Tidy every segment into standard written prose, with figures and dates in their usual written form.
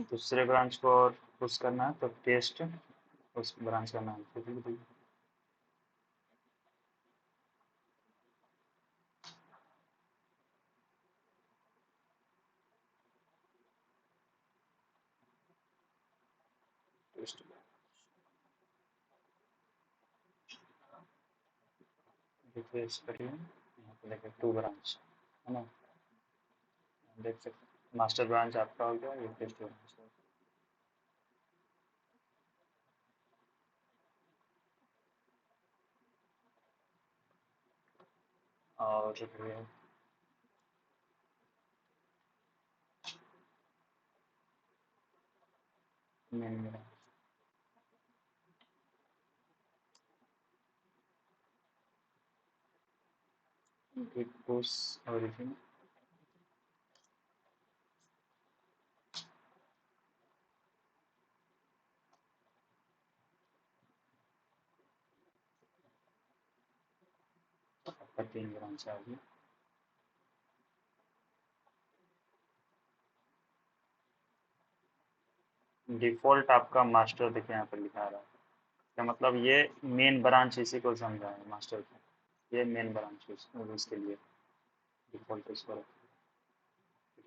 दूसरे ब्रांच को और पुश करना है तो टेस्ट उस ब्रांच का नाम तो लिख दीजिए। टेस्ट रिफ्रेश करिए, यहाँ पे देखिए 2 ब्रांच है ना, देख सकते मास्टर ब्रांच आपका हो गया, ये टेस्ट ब्रांच हो गया। और ये main branch git push origin आपका 3 ब्रांच आ गई। डिफ़ॉल्ट आपका मास्टर देखिए यहाँ पे लिखा रहा है, क्या मतलब ये मेन ब्रांच इसी को समझा है मास्टर को, ये मेन ब्रांच है उसके लिए डिफ़ॉल्ट इसको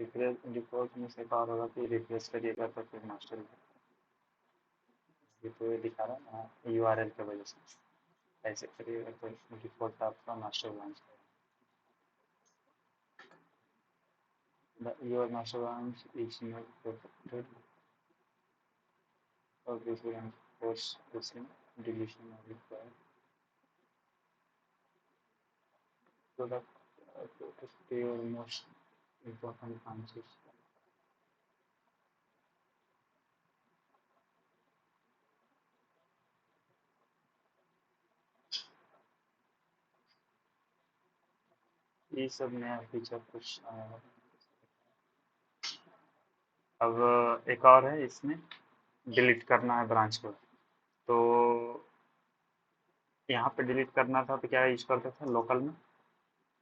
रिफ्रेश। डिफ़ॉल्ट में से कहा होगा कि रिफ्रेश करिएगा तो फिर मास्टर, ये तो ये दिखा रहा है ना यूआरएल की वजह से, ऐसे करिएगा तो डिफ़ॉल्ट आपका मास्टर ब्रांच है। Your master branch is not protected और this branch force pushing deletion are required so that to stay your most important branches। ये सब नया फीचर कुछ आया है। अब एक और है इसमें, डिलीट करना है ब्रांच को, तो यहाँ पे डिलीट करना था तो क्या यूज करते थे लोकल में,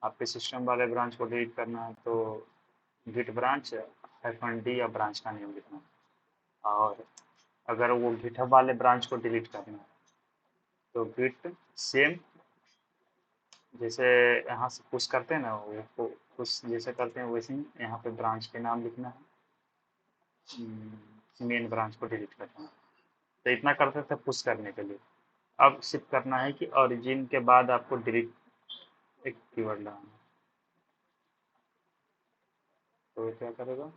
आपके सिस्टम वाले ब्रांच को डिलीट करना है तो गिट ब्रांच -d या ब्रांच का नेम लिखना है। और अगर वो गिटहब वाले ब्रांच को डिलीट करना है तो गिट सेम, जैसे यहाँ से पुश करते हैं ना वो पुश जैसे करते हैं वैसे ही यहाँ पे ब्रांच के नाम लिखना है, मेन ब्रांच को डिलीट करना है। तो इतना करते थे पुश करने के लिए। अब सिर्फ करना है कि ओरिजिन के बाद आपको डिलीट एक कीवर्ड लगाना है, तो ये क्या करेगा,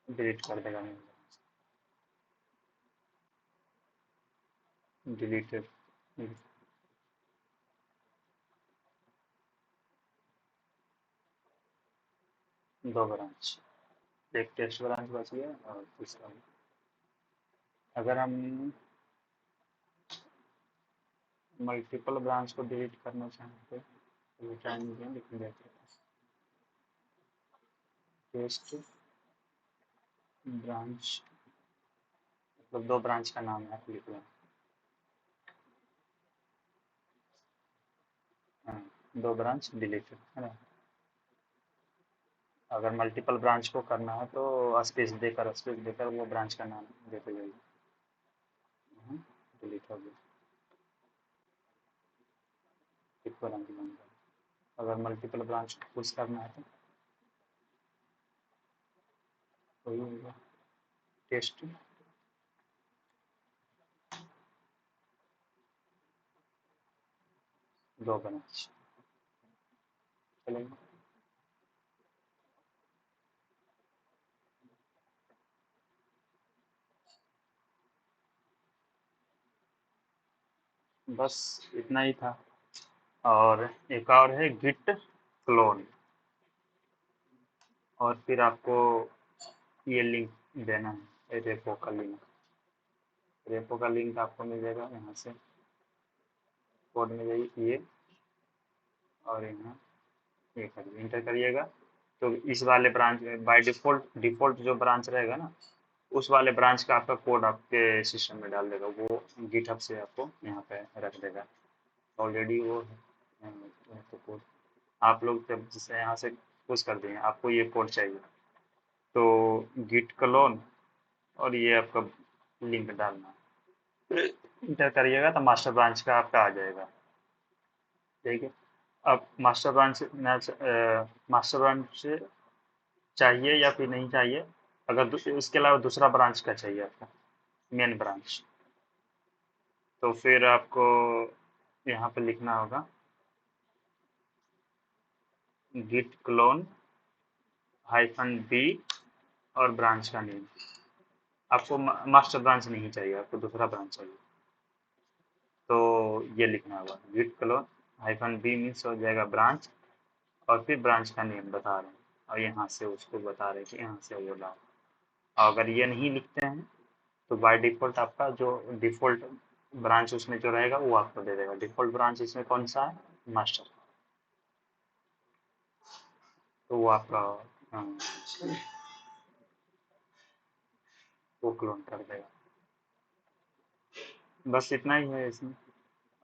डिलीट कर देगा मेन डिलीटेड 2 ब्रांच, एक टेस्ट ब्रांच बच गया और दूसरा। अगर हम मल्टीपल ब्रांच को डिलीट करना चाहें तो टाइम लिख देते हैं टेस्ट ब्रांच, मतलब 2 ब्रांच का नाम है लिख लें। हाँ, 2 ब्रांच डिलीट है ना। अगर मल्टीपल ब्रांच को करना है तो स्पेस देकर वो ब्रांच का नाम देते जाइए। डिलीट हो गया, एक ब्रांच बन गया। अगर मल्टीपल ब्रांच को पुश करना है तो वही होगा टेस्ट 2 ब्रांच चलेगा। बस इतना ही था। और एक और है गिट क्लोन, और फिर आपको ये लिंक देना है, रेपो का लिंक। रेपो का लिंक आपको मिल जाएगा यहाँ से, कोड में जाइए ये, और यहाँ ये करिए इंटर करिएगा, तो इस वाले ब्रांच में बाय डिफॉल्ट डिफॉल्ट जो ब्रांच रहेगा ना उस वाले ब्रांच का आपका कोड आपके सिस्टम में डाल देगा, वो गिटहब से आपको यहाँ पे रख देगा ऑलरेडी वो है। तो कोड आप लोग जब जैसे यहाँ से पुश कर दिए, आपको ये कोड चाहिए तो गिट क्लोन और ये आपका लिंक डालना, इंटर करिएगा तो मास्टर ब्रांच का आपका आ जाएगा। ठीक है, अब मास्टर ब्रांच चाहिए या फिर नहीं चाहिए, अगर इसके अलावा दूसरा ब्रांच का चाहिए आपको, मेन ब्रांच, तो फिर आपको यहाँ पे लिखना होगा गिट क्लोन -b और ब्रांच का नेम। आपको मास्टर ब्रांच नहीं चाहिए, आपको दूसरा ब्रांच चाहिए, तो ये लिखना होगा गिट क्लोन -b मीन्स हो जाएगा ब्रांच, और फिर ब्रांच का नेम बता रहे हैं और यहाँ से उसको बता रहे हैं कि यहाँ से वो डाल। और अगर ये नहीं लिखते हैं तो बाय डिफ़ॉल्ट आपका जो डिफ़ॉल्ट ब्रांच उसमें जो रहेगा वो आपको दे देगा। डिफ़ॉल्ट ब्रांच इसमें कौन सा है, मास्टर, तो वो आपका हाँ, वो क्लोन कर देगा। बस इतना ही है इसमें।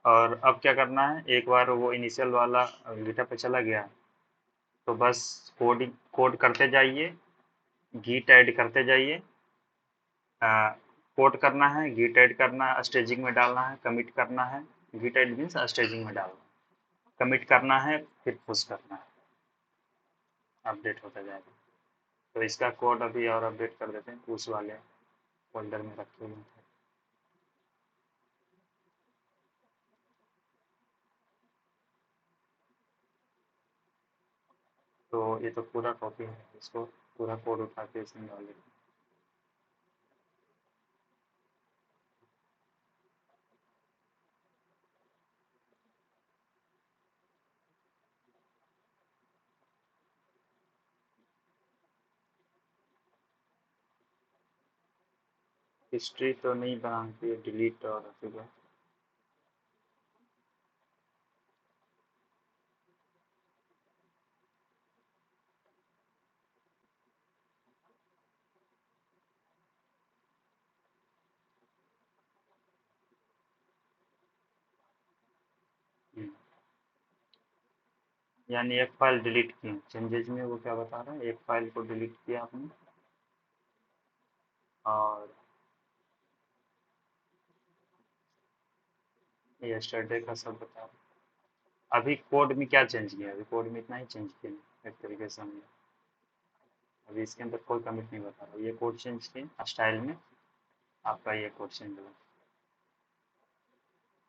और अब क्या करना है, एक बार वो इनिशियल वाला गिटहब पे चला गया तो बस कोड कोड करते जाइए, गिट ऐड करते जाइए, कोड करना है, गिट ऐड करना है, स्टेजिंग में डालना है, कमिट करना है, गिट ऐड मीन्स स्टेजिंग में डालना है, कमिट करना है, फिर पुश करना है, अपडेट होता जाएगा। तो इसका कोड अभी और अपडेट कर देते हैं, पुश वाले फोल्डर में रखे हुए थे। तो ये तो पूरा कॉपी है, इसको पूरा कोड उठा के इसमें डाल देते हैं। हिस्ट्री तो नहीं बनाती है, डिलीट और फिर यानी एक फाइल डिलीट की, चेंजेज में वो क्या बता रहा है, एक फाइल को डिलीट किया आपने और यस्टरडे का सब बता रहा है। अभी कोड में क्या चेंज किया, अभी कोड में इतना ही चेंज किया एक तरीके से हमने, अभी इसके अंदर कोई कमिट नहीं बता रहा, ये कोड चेंज किए स्टाइल में, आपका ये कोड चेंज हुआ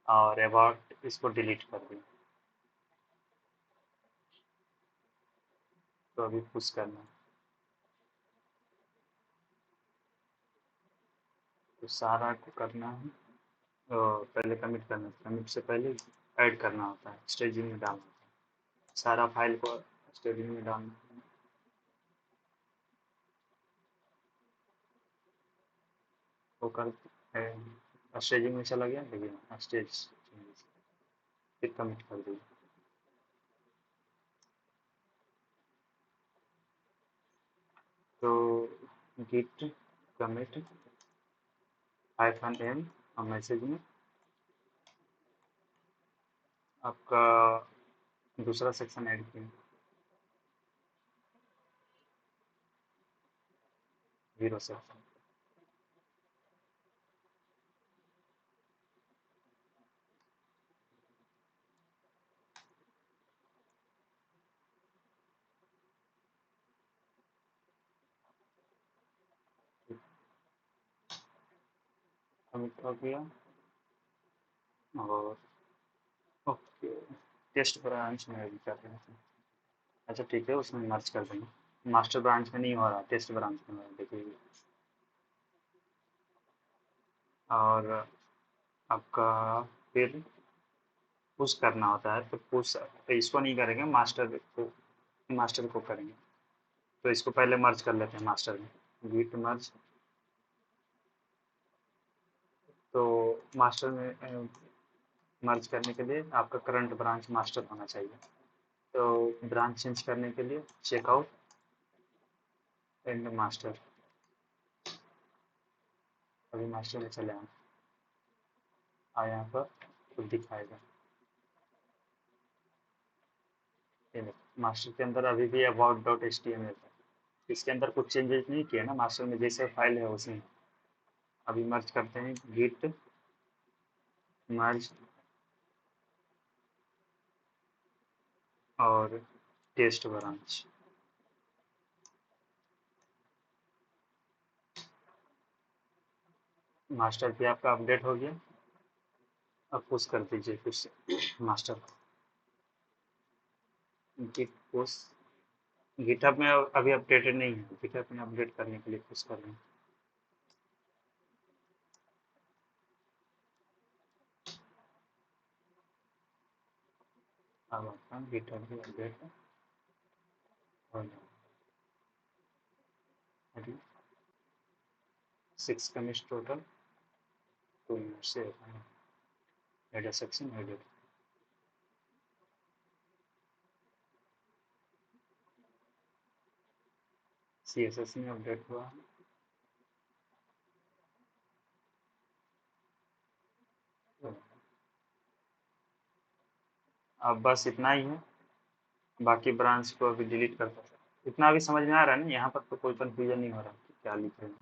और अबाउट इसको डिलीट कर दिया। तो अभी पुश करना है, तो सारा को करना है, पहले कमिट करना है, कमिट से पहले ऐड करना होता है, स्टेजिंग में डालना होता है, सारा फाइल को स्टेजिंग में डालना है। वो कर स्टेजिंग में चला गया, देखिए स्टेज, फिर कमिट कर दिया। तो गिट कमिट -m और मैसेज में आपका दूसरा सेक्शन ऐड किया, जीरो सेक्शन। कमिट हो गया और ओके, टेस्ट ब्रांच में भी कर रहे हैं। अच्छा ठीक है, उसमें मर्ज कर देंगे, मास्टर ब्रांच में नहीं हो रहा, टेस्ट ब्रांच में हो रहा, देखिए। और आपका फिर पुश करना होता है, तो पुश इसको नहीं करेंगे, मास्टर को करेंगे। तो इसको पहले मर्ज कर लेते हैं मास्टर में, गिट मर्ज। तो मास्टर में मर्ज करने के लिए आपका करंट ब्रांच मास्टर होना चाहिए, तो ब्रांच चेंज करने के लिए चेकआउट एंड मास्टर, अभी मास्टर में चले आए और यहाँ पर खुद दिखाएगा, ये देखो मास्टर के अंदर अभी भी about dot H T M L है, इसके अंदर कुछ चेंजेस नहीं किए ना, मास्टर में जैसे फाइल है उसी में। अभी मर्ज करते हैं, गिट मर्ज और टेस्ट ब्रांच। मास्टर भी आपका अपडेट हो गया। अब पुश कर दीजिए फिर से मास्टर को, गिट पुश। गिटहब में अभी अपडेटेड नहीं है, गिटहब में अपडेट करने के लिए पुश कर रहे हैं। अब आपका गिटहब भी अपडेट हो जाए। अभी 6 कमिट्स टोटल, 2 मिनट से हेडर सेक्शन एडिट। CSS में अपडेट हुआ है। अब बस इतना ही है, बाकी ब्रांच को अभी डिलीट करता है। इतना अभी समझ में आ रहा है ना, यहाँ पर तो कोई कंफ्यूजन नहीं हो रहा कि क्या लिख रहे हैं।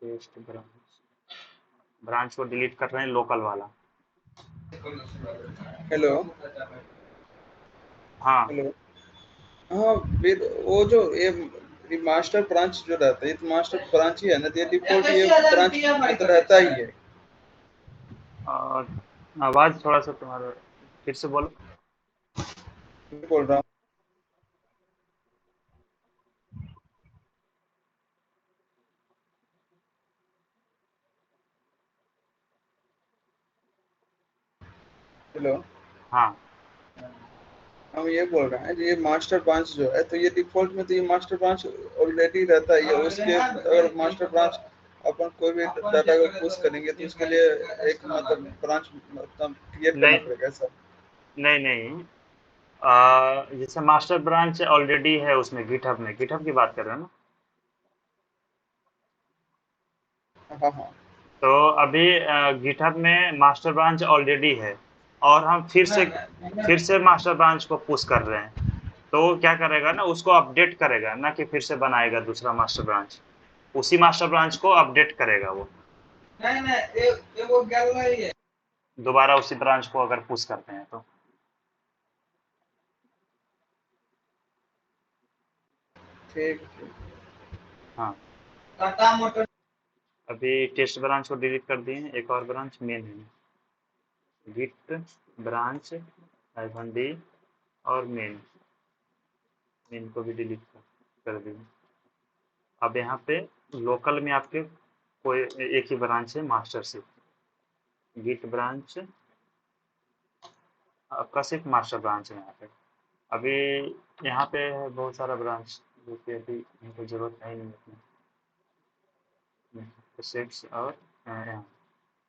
टेस्ट ब्रांच, ब्रांच को डिलीट कर रहे हैं, लोकल वाला। हेलो हाँ हेलो। हाँ, फिर वो जो ये मास्टर ब्रांच जो रहता है, ये तो मास्टर ब्रांच ही है ना, तो ये डिफॉल्ट ये ब्रांच तो रहता ही है। और आवाज थोड़ा सा तुम्हारा फिर से बोलो। मैं बोल रहा हूँ। हेलो। हाँ हम ये बोल रहे हैं, ये मास्टर ब्रांच जो है, तो ये डिफॉल्ट में तो ये मास्टर ब्रांच ऑलरेडी रहता ही है। उसके अगर मास्टर ब्रांच अपन कोई भी डाटा को पुश करेंगे तो उसके लिए एक मतलब ब्रांच मतलब क्रिएट करना नहीं पड़ेगा ऐसा। नहीं नहीं, जैसे मास्टर ब्रांच ऑलरेडी है उसमें, गिटहब में, गिटहब की बात कर रहे हैं ना। हाँ हाँ। तो अभी गिटहब में मास्टर ब्रांच ऑलरेडी है, और हम फिर से मास्टर ब्रांच को पुश कर रहे हैं। तो वो क्या करेगा ना, उसको अपडेट करेगा ना, कि फिर से बनाएगा दूसरा मास्टर ब्रांच। उसी मास्टर ब्रांच को अपडेट करेगा वो, नहीं नहीं, ये वो गल रही है। दोबारा उसी ब्रांच को अगर पुश करते हैं तो। ठीक ठीक। हाँ, टाटा मोटर। अभी टेस्ट ब्रांच को डिलीट कर दिए हैं, एक और ब्रांच मेन है, गिट ब्रांच -d और मेन, मेन को भी डिलीट कर दिए। अब यहाँ पे लोकल में आपके कोई एक ही ब्रांच है, मास्टर से, गिट ब्रांच आपका सिर्फ मास्टर ब्रांच है यहाँ पे। अभी यहाँ पे है बहुत सारा ब्रांच, जो कि अभी इनको जरूरत है ही नहीं अपनी। तो सिक्स और यहाँ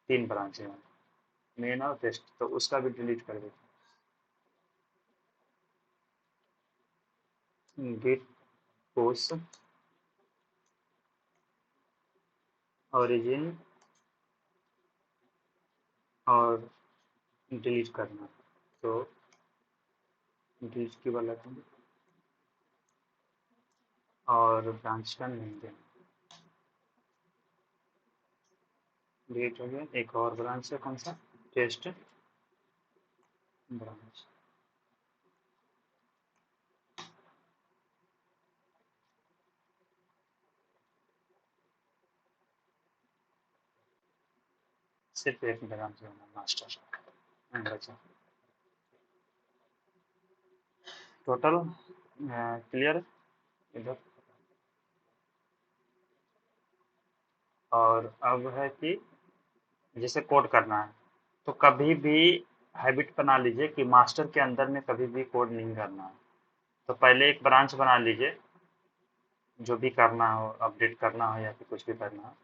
3 ब्रांच है, मेन और टेस्ट, तो उसका भी डिलीट कर देते हैं। गिट पुश ओरिजिन और डिलीट करना, तो डिलीट की वाला और ब्रांच का नेम देना। डिलीट हो गया। एक और ब्रांच है, कौन सा, टेस्ट ब्रांच। सिर्फ एक ब्रांच होना, मास्टर बचा। टोटल क्लियर इधर। और अब है कि जैसे कोड करना है, तो कभी भी हैबिट बना लीजिए कि मास्टर के अंदर में कभी भी कोड नहीं करना है। तो पहले एक ब्रांच बना लीजिए, जो भी करना हो, अपडेट करना हो या फिर कुछ भी करना हो,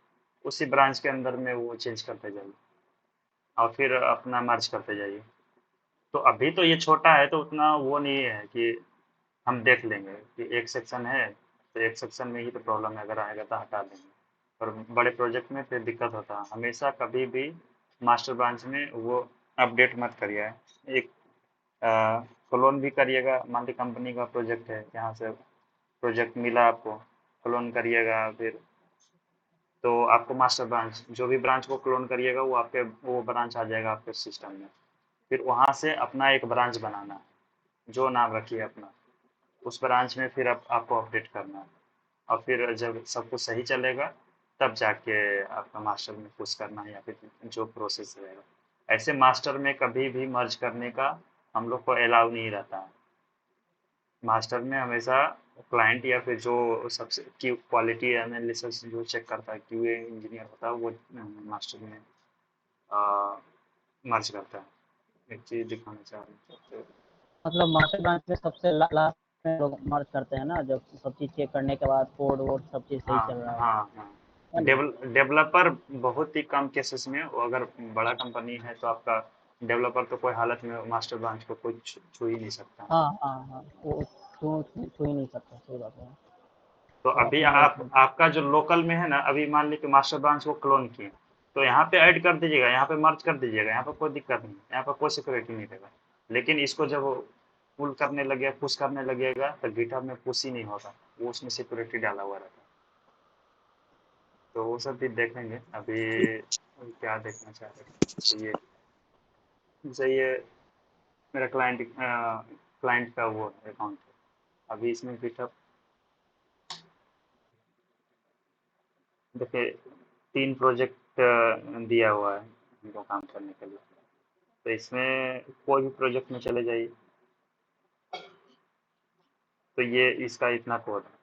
उसी ब्रांच के अंदर में वो चेंज करते जाइए, और फिर अपना मर्ज करते जाइए। तो अभी तो ये छोटा है, तो उतना वो नहीं है कि हम देख लेंगे कि एक सेक्शन है, तो एक सेक्शन में ही तो प्रॉब्लम है, अगर आएगा तो हटा देंगे। और बड़े प्रोजेक्ट में फिर दिक्कत होता है। हमेशा कभी भी मास्टर ब्रांच में वो अपडेट मत करिए। एक क्लोन भी करिएगा, मान ली कंपनी का प्रोजेक्ट है, यहाँ से प्रोजेक्ट मिला आपको, क्लोन करिएगा, फिर तो आपको मास्टर ब्रांच, जो भी ब्रांच को क्लोन करिएगा वो आपके वो ब्रांच आ जाएगा आपके सिस्टम में। फिर वहाँ से अपना एक ब्रांच बनाना है, जो नाम रखिए अपना, उस ब्रांच में फिर आपको अपडेट करना है। और फिर जब सब कुछ सही चलेगा तब जाके आपका मास्टर में पुश करना है, या फिर जो प्रोसेस रहेगा। ऐसे मास्टर में कभी भी मर्ज करने का हम लोग को अलाउ नहीं रहता है। मास्टर में हमेशा क्लाइंट या फिर जो सबसे क्वालिटी एनालिसिस जो चेक करता है, क्यूए इंजीनियर होता है, वो मास्टर में मर्ज करता है। एक चीज़ दिखाना चाह रहे थे। मतलब मास्टर ब्रांच में सबसे लास्ट में लोग मर्ज करते हैं ना, जब सब चीज़ चेक करने के बाद कोड वोड सब चीज़ सही चल रहा हाँ हाँ हाँ। है ना? डेवलपर बहुत ही कम केसेस में, वो अगर बड़ा कंपनी है तो आपका डेवलपर तो कोई हालत में मास्टर ब्रांच को कोई छू ही नहीं सकता। हाँ हाँ हाँ, वो छू ही नहीं सकता, सही बात है। तो तो अभी अपना एक आपका जो लोकल में है ना, अभी मान लीजिए मास्टर ब्रांच को क्लोन किए, तो यहाँ पे ऐड कर दीजिएगा, यहाँ पे मर्ज कर दीजिएगा, यहाँ पे कोई दिक्कत नहीं, यहाँ पे कोई सिक्योरिटी नहीं रहेगा। लेकिन इसको जब पुल करने लगे, पुश करने लगेगा, तो गिटहब में पुश ही नहीं होगा, वो उसमें सिक्योरिटी डाला हुआ रहता है। तो वो सब भी देखेंगे अभी क्या देखना चाह रहे हैं। तो ये जैसे ये मेरा क्लाइंट का वो अकाउंट है, अभी इसमें गिटहब देखिए 3 प्रोजेक्ट दिया हुआ है हमको काम करने के लिए। तो इसमें कोई भी प्रोजेक्ट में चले जाइए, तो ये इसका इतना कोड है।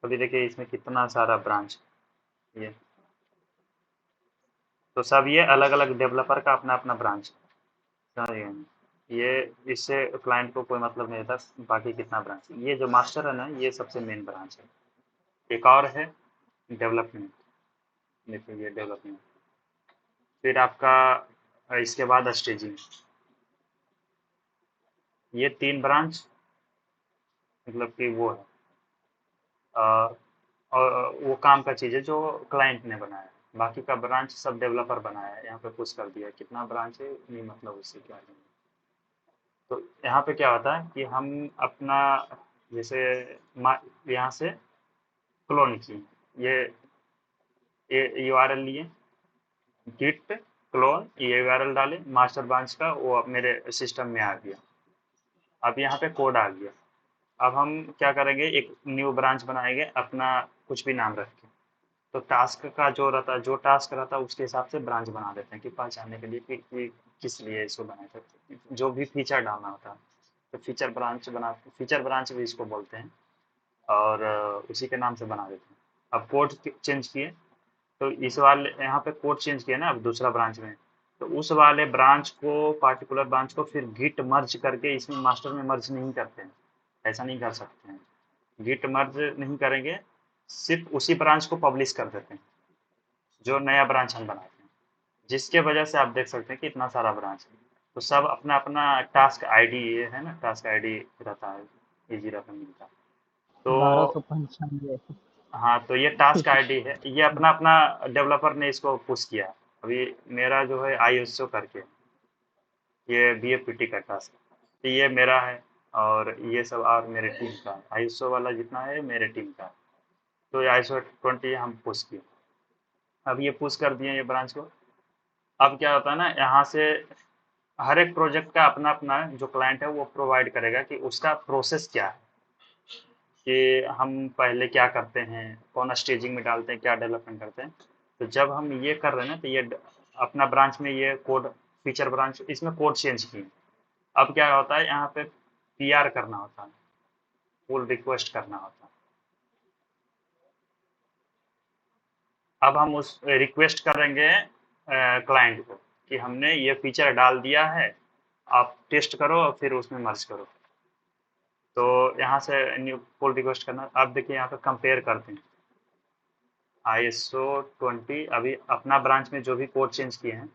अभी देखिए इसमें कितना सारा ब्रांच है ये, तो सब ये अलग अलग डेवलपर का अपना अपना ब्रांच है, समझ गए? ये इससे क्लाइंट को कोई मतलब नहीं रहता बाकी कितना ब्रांच है। ये जो मास्टर है ना, ये सबसे मेन ब्रांच है। एक और है डेवलपमेंट, देखिए ये डेवलपमेंट। फिर आपका इसके बाद स्टेजिंग। ये 3 ब्रांच मतलब कि वो है, अ, और वो काम का चीज़ है जो क्लाइंट ने बनाया है। बाकी का ब्रांच सब डेवलपर बनाया है। यहाँ पे पुश कर दिया, कितना ब्रांच है नहीं, मतलब उससे क्या है। तो यहाँ पे क्या होता है कि हम अपना जैसे यहाँ से क्लोन किए, ये यूआरएल लिए, गिट क्लोन, ये यूआरएल डाले मास्टर ब्रांच का, वो अब मेरे सिस्टम में आ गया। अब यहाँ पे कोड आ गया। अब हम क्या करेंगे, एक न्यू ब्रांच बनाएंगे अपना, कुछ भी नाम रख के। तो टास्क का जो रहता है, जो टास्क रहता है उसके हिसाब से ब्रांच बना देते हैं कि पहचानने के लिए कि किस लिए इसको बनाए थे, जो भी फीचर डालना होता है। तो फीचर ब्रांच भी इसको बोलते हैं, और उसी के नाम से बना देते हैं। अब कोड चेंज किए, तो इस वाले यहाँ पे कोड चेंज किया ना अब दूसरा ब्रांच में, तो उस वाले ब्रांच को, पार्टिकुलर ब्रांच को फिर गिट मर्ज करके इसमें मास्टर में मर्ज नहीं करते हैं। ऐसा नहीं कर सकते हैं, गिट मर्ज नहीं करेंगे, सिर्फ उसी ब्रांच को पब्लिश कर देते हैं जो नया ब्रांच हम बनाते हैं। जिसके वजह से आप देख सकते हैं कि इतना सारा ब्रांच है। तो सब अपना अपना टास्क आईडी, ये है ना टास्क आईडी रहता है, इजी रहता है मिलता। तो 1295। हाँ, तो ये टास्क आईडी है, ये अपना अपना डेवलपर ने इसको पुश किया। अभी मेरा जो है आईएसओ करके, ये बीएफपीटी का टास्क, तो ये मेरा है, और ये सब और मेरे टीम का आईएसओ वाला जितना है मेरे टीम का। तो ये ISO 20 हम पुश किए। अब ये पुश कर दिए ये ब्रांच को। अब क्या होता है ना, यहाँ से हर एक प्रोजेक्ट का अपना अपना जो क्लाइंट है वो प्रोवाइड करेगा कि उसका प्रोसेस क्या है, कि हम पहले क्या करते हैं, कौन स्टेजिंग में डालते हैं, क्या डेवलपमेंट करते हैं। तो जब हम ये कर रहे हैं ना, तो ये अपना ब्रांच में ये कोड, फीचर ब्रांच, इसमें कोड चेंज किए। अब क्या होता है, यहाँ पे पीआर करना होता है, पुल रिक्वेस्ट करना होता है। अब हम उस रिक्वेस्ट करेंगे क्लाइंट को कि हमने ये फीचर डाल दिया है, आप टेस्ट करो और फिर उसमें मर्ज करो। तो यहाँ से न्यू पुल रिक्वेस्ट करना। अब देखिए यहाँ पे कंपेयर करते हैं ISO 20, अभी अपना ब्रांच में जो भी कोड चेंज किए हैं,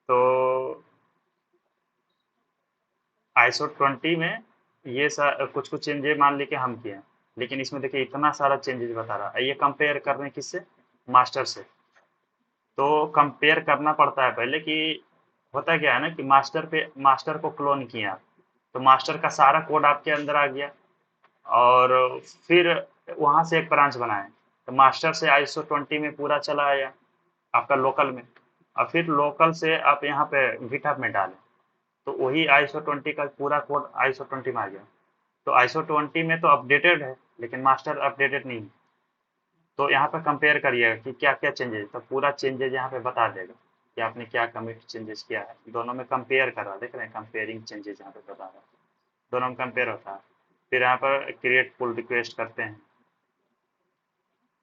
तो ISO 20 में ये कुछ कुछ चेंजेस मान लीजिए हम किए हैं, लेकिन इसमें देखिए इतना सारा चेंजेस बता रहा है। ये कंपेयर कर रहे हैं किससे, मास्टर से। तो कंपेयर करना पड़ता है पहले कि होता क्या है ना कि मास्टर को क्लोन किया, तो मास्टर का सारा कोड आपके अंदर आ गया, और फिर वहां से एक ब्रांच बनाए, तो मास्टर से ISO 20 में पूरा चला आया आपका लोकल में, और फिर लोकल से आप यहाँ पे गिटहब में डालें, तो वही ISO 20 का पूरा कोड ISO 20 में आ गया। तो ISO 20 में तो अपडेटेड है, लेकिन मास्टर अपडेटेड नहीं है। तो यहाँ पे कंपेयर करिएगा कि क्या क्या चेंजेस, तो पूरा चेंजेस यहाँ पे बता देगा कि आपने क्या कमिट चेंजेस किया है। दोनों में कंपेयर कर रहा है, देख रहे हैं कंपेयरिंग चेंजेस यहाँ पे बता रहा है, दोनों में कंपेयर होता है। फिर यहाँ पर क्रिएट पुल रिक्वेस्ट करते हैं,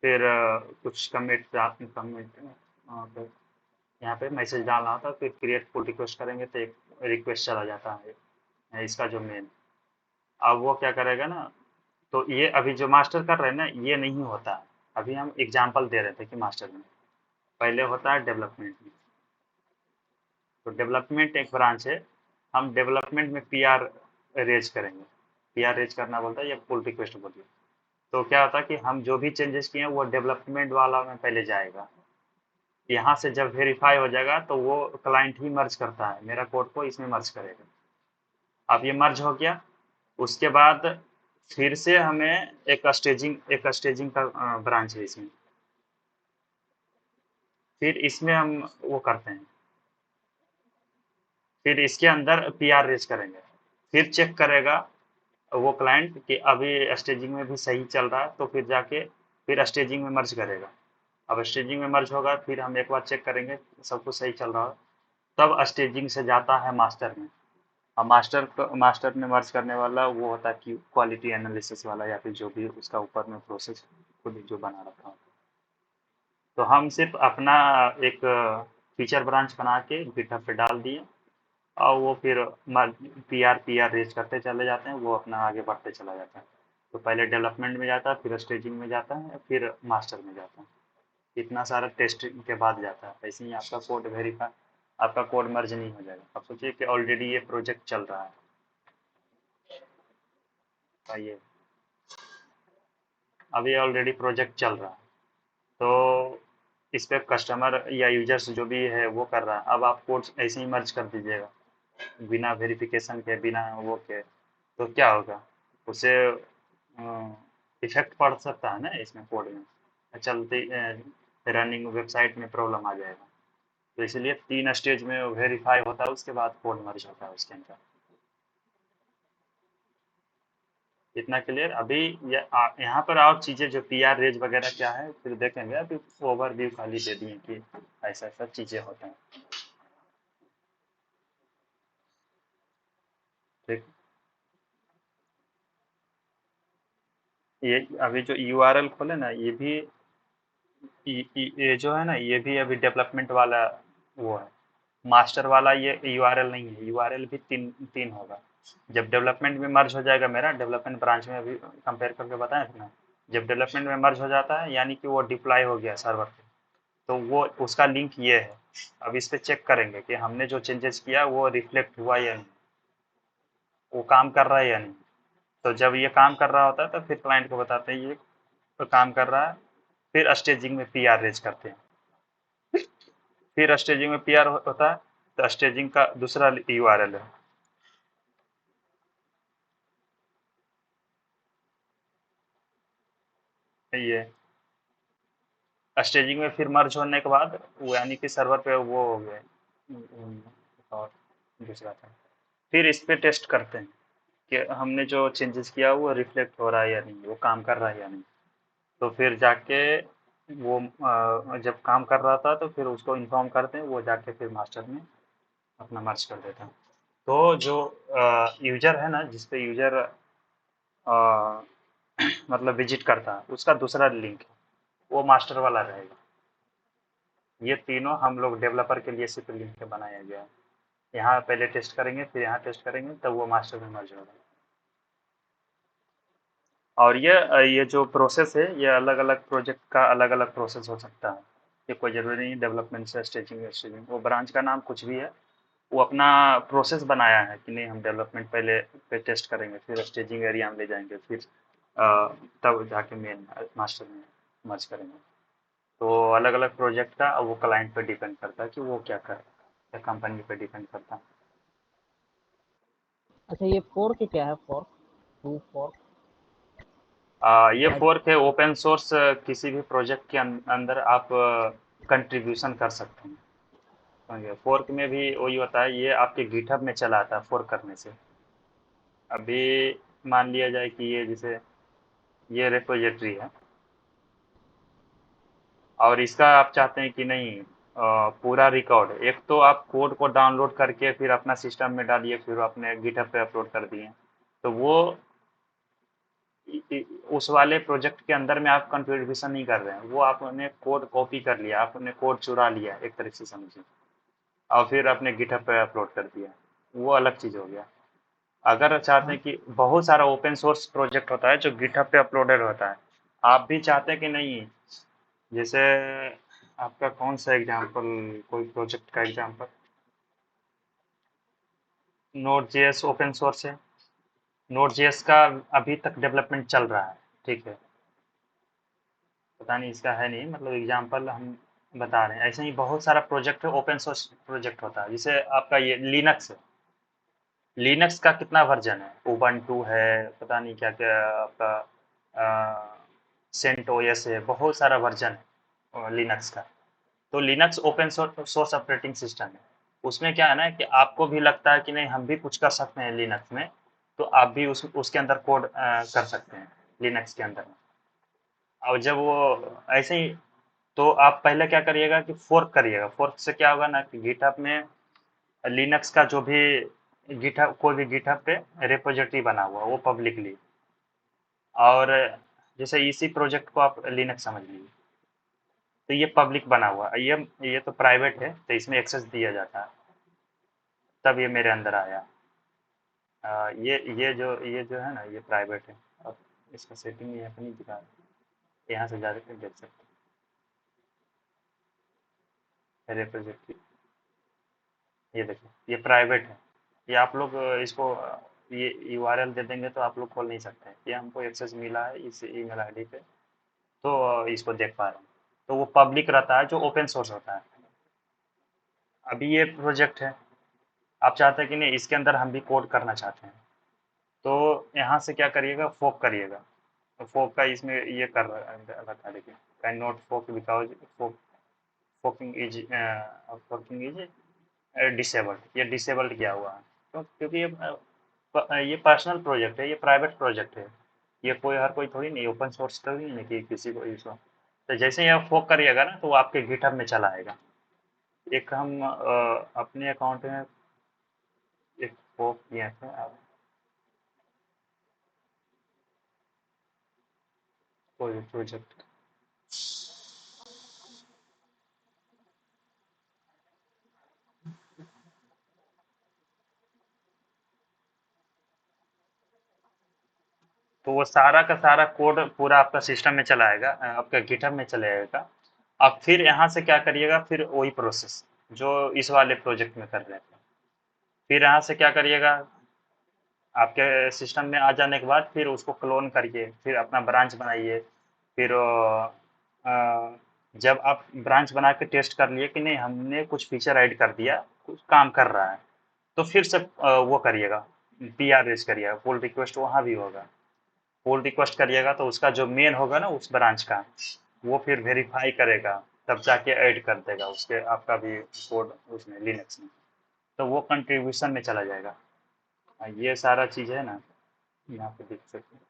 फिर कुछ कमिट कमिट यहाँ पे मैसेज डालना होता है, फिर क्रिएट पुल रिक्वेस्ट करेंगे तो एक रिक्वेस्ट चला जाता है इसका जो मेन। अब वो क्या करेगा ना, तो ये अभी जो मास्टर कर रहे हैं ना, ये नहीं होता है। अभी हम एग्जांपल दे रहे थे कि मास्टर में पहले होता है डेवलपमेंट में। तो डेवलपमेंट एक ब्रांच है, हम डेवलपमेंट में PR रेज करेंगे। PR रेज करना बोलता है या पुल रिक्वेस्ट बोलिए। तो क्या होता है कि हम जो भी चेंजेस किए हैं वो डेवलपमेंट वाला में पहले जाएगा, यहाँ से जब वेरीफाई हो जाएगा तो वो क्लाइंट ही मर्ज करता है, मेरा कोड को इसमें मर्ज करेगा। अब ये मर्ज हो गया, उसके बाद फिर से हमें एक स्टेजिंग का ब्रांच है इसमें, फिर इसमें हम वो करते हैं, फिर इसके अंदर PR रेज करेंगे, फिर चेक करेगा वो क्लाइंट कि अभी स्टेजिंग में भी सही चल रहा है, तो फिर जाके फिर स्टेजिंग में मर्ज करेगा। अब स्टेजिंग में मर्ज होगा, फिर हम एक बार चेक करेंगे सब कुछ सही चल रहा है, तब स्टेजिंग से जाता है मास्टर में। अब मास्टर में मर्ज करने वाला वो होता है कि क्वालिटी एनालिसिस वाला, या फिर जो भी उसका ऊपर में प्रोसेस खुद जो बना रखा हो। तो हम सिर्फ अपना एक फीचर ब्रांच बना के गिटहब पे डाल दिए, और वो फिर PR रेज करते चले जाते हैं, वो अपना आगे बढ़ते चला जाता है। तो पहले डेवलपमेंट में जाता है, फिर स्टेजिंग में जाता है, फिर मास्टर में जाता है। इतना सारा टेस्टिंग के बाद जाता है। ऐसे ही आपका कोड वेरीफाई, आपका कोड मर्ज नहीं हो जाएगा। अब सोचिए कि ऑलरेडी ये प्रोजेक्ट चल रहा है, ये अभी ऑलरेडी प्रोजेक्ट चल रहा है, तो इस पे कस्टमर या यूजर्स जो भी है वो कर रहा है। अब आप कोड ऐसे ही मर्ज कर दीजिएगा बिना वेरिफिकेशन के, बिना वो के, तो क्या होगा, उसे इफेक्ट पड़ सकता है ना इसमें, कोड में चलती रनिंग वेबसाइट में प्रॉब्लम आ जाएगा। तो इसलिए 3 स्टेज में वेरीफाई होता है, उसके बाद कोड मर्ज होता है उसके अंदर। इतना क्लियर। अभी यहाँ पर और चीज़ें जो PR रेज वगैरह क्या है फिर देखेंगे, अभी ओवरव्यू खाली दे दिए कि ऐसा ऐसा चीज़ें होते हैं। ठीक, ये अभी जो URL खोले ना, ये भी ये जो है ना, ये भी अभी डेवलपमेंट वाला वो है। मास्टर वाला ये URL नहीं है, URL भी तीन तीन होगा। जब डेवलपमेंट में मर्ज हो जाएगा, मेरा डेवलपमेंट ब्रांच में अभी कंपेयर करके बताया था ना, जब डेवलपमेंट में मर्ज हो जाता है यानी कि वो डिप्लॉय हो गया सर्वर पे, तो वो उसका लिंक ये है। अब इस पे चेक करेंगे कि हमने जो चेंजेस किया वो रिफ्लेक्ट हुआ या नहीं, वो काम कर रहा है या नहीं। तो जब ये काम कर रहा होता है तो फिर क्लाइंट को बताते हैं ये तो काम कर रहा है, फिर स्टेजिंग में PR रेज करते हैं। फिर स्टेजिंग में PR होता है, तो स्टेजिंग का दूसरा URL है ये। स्टेजिंग में फिर मर्ज होने के बाद वो यानी कि सर्वर पे वो हो गए, और दूसरा था। फिर इस पे टेस्ट करते हैं कि हमने जो चेंजेस किया वो रिफ्लेक्ट हो रहा है या नहीं, वो काम कर रहा है या नहीं। तो फिर जाके वो जब काम कर रहा था तो फिर उसको इन्फॉर्म करते हैं, वो जाके फिर मास्टर में अपना मर्ज कर देता है। तो जो यूजर है ना, जिस पे यूजर मतलब विजिट करता है, उसका दूसरा लिंक है, वो मास्टर वाला रहेगा। ये तीनों हम लोग डेवलपर के लिए सिर्फ लिंक के बनाया गया है। यहाँ पहले टेस्ट करेंगे, फिर यहाँ टेस्ट करेंगे, तब वो मास्टर में मर्ज होगा। और ये जो प्रोसेस है, ये अलग अलग प्रोजेक्ट का अलग अलग प्रोसेस हो सकता है। ये कोई ज़रूरी नहीं डेवलपमेंट से स्टेजिंग, वो ब्रांच का नाम कुछ भी है, वो अपना प्रोसेस बनाया है कि नहीं हम डेवलपमेंट पहले पे टेस्ट करेंगे, फिर स्टेजिंग एरिया में ले जाएंगे, फिर तब जाके मेन मास्टर में मर्ज करेंगे। तो अलग अलग प्रोजेक्ट का वो क्लाइंट पे डिपेंड करता है कि वो क्या करे, या कंपनी पे डिपेंड करता है। अच्छा, ये फोर्क क्या है? फोर्क, टू फोर्क ये क्या? फोर्क है ओपन सोर्स। किसी भी प्रोजेक्ट के अंदर आप कंट्रीब्यूशन कर सकते हैं। समझे? फोर्क में भी वही होता है, ये आपके गिटहब में चला आता है फोर्क करने से। अभी मान लिया जाए कि ये जैसे ये रेपोजिटरी है, और इसका आप चाहते हैं कि नहीं पूरा रिकॉर्ड, एक तो आप कोड को डाउनलोड करके फिर अपना सिस्टम में डालिए, फिर अपने गिटहब पे अपलोड कर दिए, तो वो उस वाले प्रोजेक्ट के अंदर में आप कंट्रीब्यूशन नहीं कर रहे हैं, वो आपने कोड कॉपी कर लिया, आपने कोड चुरा लिया एक तरह से समझिए, और फिर अपने गिटहब पे अपलोड कर दिया, वो अलग चीज़ हो गया। अगर चाहते हाँ, हैं कि बहुत सारा ओपन सोर्स प्रोजेक्ट होता है जो गिटहब पे अपलोडेड होता है, आप भी चाहते हैं कि नहीं, जैसे आपका कौन सा एग्जांपल, कोई प्रोजेक्ट का example, node JS open source है, नोड जेएस का अभी तक डेवलपमेंट चल रहा है, ठीक है, पता नहीं इसका है नहीं, मतलब एग्जांपल हम बता रहे हैं। ऐसे ही बहुत सारा प्रोजेक्ट है, ओपन सोर्स प्रोजेक्ट होता है, जैसे आपका ये लिनक्स है, लिनक्स का कितना वर्जन है, उबंटू है, पता नहीं क्या क्या आपका सेंट ओएस है, बहुत सारा वर्जन है लिनक्स का। तो Linux open source operating system है। उसमें क्या है ना कि आपको भी लगता है कि नहीं हम भी कुछ कर सकते हैं लिनक्स में, तो आप भी उसके अंदर कोड कर सकते हैं लिनक्स के अंदर। और जब वो ऐसे ही, तो आप पहले क्या करिएगा कि फोर्क करिएगा। फोर्क से क्या होगा ना कि गिटहब में लिनक्स का जो भी गिटहब, कोई भी गिटहब पे रिपोजिटरी बना हुआ वो पब्लिकली, और जैसे इसी प्रोजेक्ट को आप लिनक्स समझ लीजिए, तो ये पब्लिक बना हुआ है, ये तो प्राइवेट है, तो इसमें एक्सेस दिया जाता है, तब ये मेरे अंदर आया। ये जो है ना ये प्राइवेट है। अब इसका सेटिंग यहाँ पे नहीं दिखा रहा, यहाँ से जाकर देख सकते हैं रिपोजिटरी, ये देखिए ये प्राइवेट है। ये आप लोग इसको ये यूआरएल दे देंगे तो आप लोग खोल नहीं सकते हैं, ये हमको एक्सेस मिला है इस ईमेल आईडी पे, तो इसको देख पा रहे हैं। तो वो पब्लिक रहता है जो ओपन सोर्स होता है। अभी ये प्रोजेक्ट है, आप चाहते हैं कि नहीं इसके अंदर हम भी कोड करना चाहते हैं, तो यहाँ से क्या करिएगा, फोक करिएगा। तो फोक का इसमें ये कर रखा है, देखिए, can not fork because forking is disabled, ये डिसेबल्ड किया हुआ है। तो क्योंकि ये पर्सनल प्रोजेक्ट है, ये प्राइवेट प्रोजेक्ट है, ये कोई हर कोई थोड़ी नहीं, ओपन सोर्स थोड़ी नहीं कि किसी को यूज हो। तो जैसे ही आप फोक करिएगा ना तो वो आपके गिटहब में चला आएगा। एक हम अपने अकाउंट में एक फोक किए थे, कोई प्रोजेक्ट, तो वो सारा का सारा कोड पूरा आपका सिस्टम में चला आएगा, आपका गिटहब में चले आएगा। अब फिर यहाँ से क्या करिएगा, फिर वही प्रोसेस जो इस वाले प्रोजेक्ट में कर रहे थे, फिर यहाँ से क्या करिएगा, आपके सिस्टम में आ जाने के बाद फिर उसको क्लोन करिए, फिर अपना ब्रांच बनाइए। फिर अ, जब आप ब्रांच बना के टेस्ट कर लिए कि नहीं हमने कुछ फीचर ऐड कर दिया, कुछ काम कर रहा है, तो फिर से वो करिएगा, पीआर रेज करिएगा, पुल रिक्वेस्ट वहाँ भी होगा। पुल रिक्वेस्ट करिएगा तो उसका जो मेन होगा ना उस ब्रांच का, वो फिर वेरीफाई करेगा, तब जाके ऐड कर देगा उसके आपका भी कोड उसमें लिनक्स में, तो वो कंट्रीब्यूशन में चला जाएगा। ये सारा चीज़ है ना, यहाँ पे देख सकते हैं,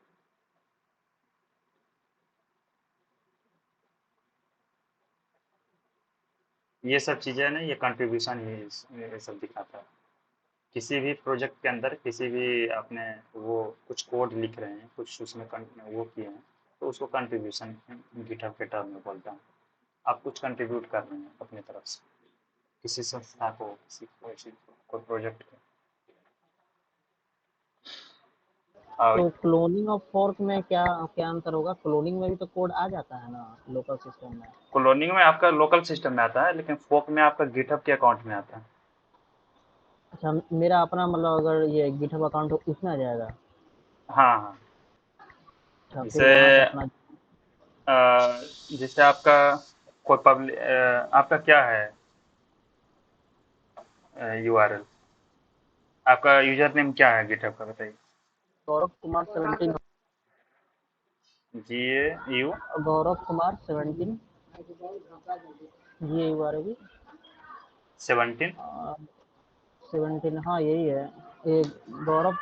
ये सब चीज़ें है ना, ये कंट्रीब्यूशन ही ये सब दिखाता है। किसी भी प्रोजेक्ट के अंदर किसी भी आपने वो कुछ कोड लिख रहे हैं, कुछ उसमें वो किए हैं, तो उसको कंट्रीब्यूशन गिटहब के टर्म में बोलता हूँ। आप कुछ कंट्रीब्यूट कर रहे हैं अपनी तरफ से किसी संस्था को, किसी कोई प्रोजेक्ट को। और तो क्लोनिंग और फोर्क में क्या क्या अंतर होगा? क्लोनिंग में भी तो कोड आ जाता है ना लोकल सिस्टम में। क्लोनिंग में आपका लोकल सिस्टम में आता है, लेकिन फोक में आपका गिटहब के अकाउंट में आता है। अच्छा, मेरा अपना मतलब अगर ये गिटहब अकाउंट हो उसमें आ जाएगा? हाँ हाँ, अच्छा, फिर जैसे वहाँ से अपना जैसे आपका कोई पब्लिक आपका क्या है यूआरएल, आपका यूजर नेम क्या है गिटहब का बताइए। गौरव कुमार 17, जी ए यू गौरव कुमार 17, ये URL 17। 17, हाँ यही है। ये गौरव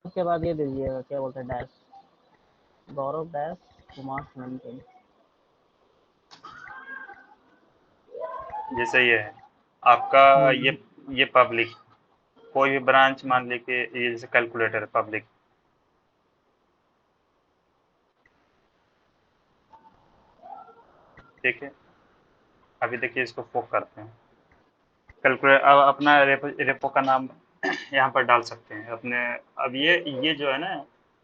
के बाद ये दीजिएगा, क्या बोलते हैं, डैश, गौरव डैश कुमार 17। जैसे ये है आपका, ये पब्लिक, कोई भी ब्रांच मान लीजिए ये जैसे कैलकुलेटर पब्लिक, ठीक है। अभी देखिए इसको फोक करते हैं, कैलकुलेटर अब अपना रेपो का नाम यहाँ पर डाल सकते हैं अपने। अब ये जो है ना,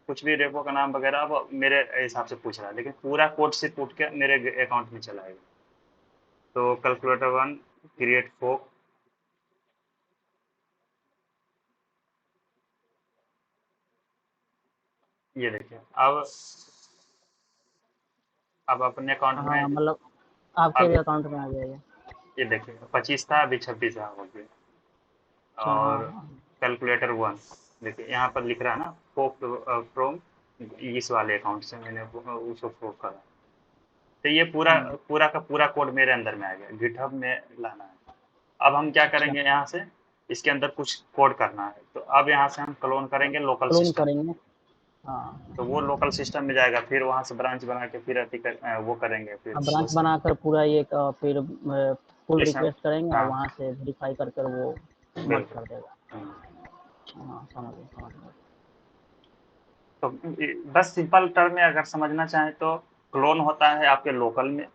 कुछ भी रेपो का नाम वगैरह अब मेरे हिसाब से पूछ रहा है, लेकिन पूरा कोड से टूट के मेरे अकाउंट में चला आएगा। तो कैलकुलेटर वन क्रिएट फोक, ये देखिए अब अपने अकाउंट हाँ, में मतलब आपके भी अब अकाउंट में आ जाएगा। ये देखिए 25 था, अभी 26 हो गया। अच्छा, हाँ और हाँ। कैलकुलेटर वन, देखिए यहाँ पर लिख रहा है ना फोक फ्रॉम, इस वाले अकाउंट से मैंने उसको फोक करा। तो ये पूरा हम्म, पूरा का पूरा कोड मेरे अंदर में आ गया, गिटहब में लाना है। अब हम क्या अच्छा, करेंगे, यहाँ से इसके अंदर कुछ कोड करना है, तो अब यहाँ से हम क्लोन करेंगे लोकल क्लोन सिस्टम। करेंगे। हाँ, तो वो लोकल सिस्टम में जाएगा, फिर वहाँ से ब्रांच बना के फिर वो करेंगे, फिर अब ब्रांच उस बनाकर पूरा ये फिर पुल इस रिक्वेस्ट करेंगे और हाँ वहाँ से वेरीफाई कर कर वो मर्ज बिल्कुल। कर देगा। हम्म। हाँ, समझ गया समझ गया। तो बस सिंपल टर्म में अगर समझना चाहें तो क्लोन होता है आपके लोकल में,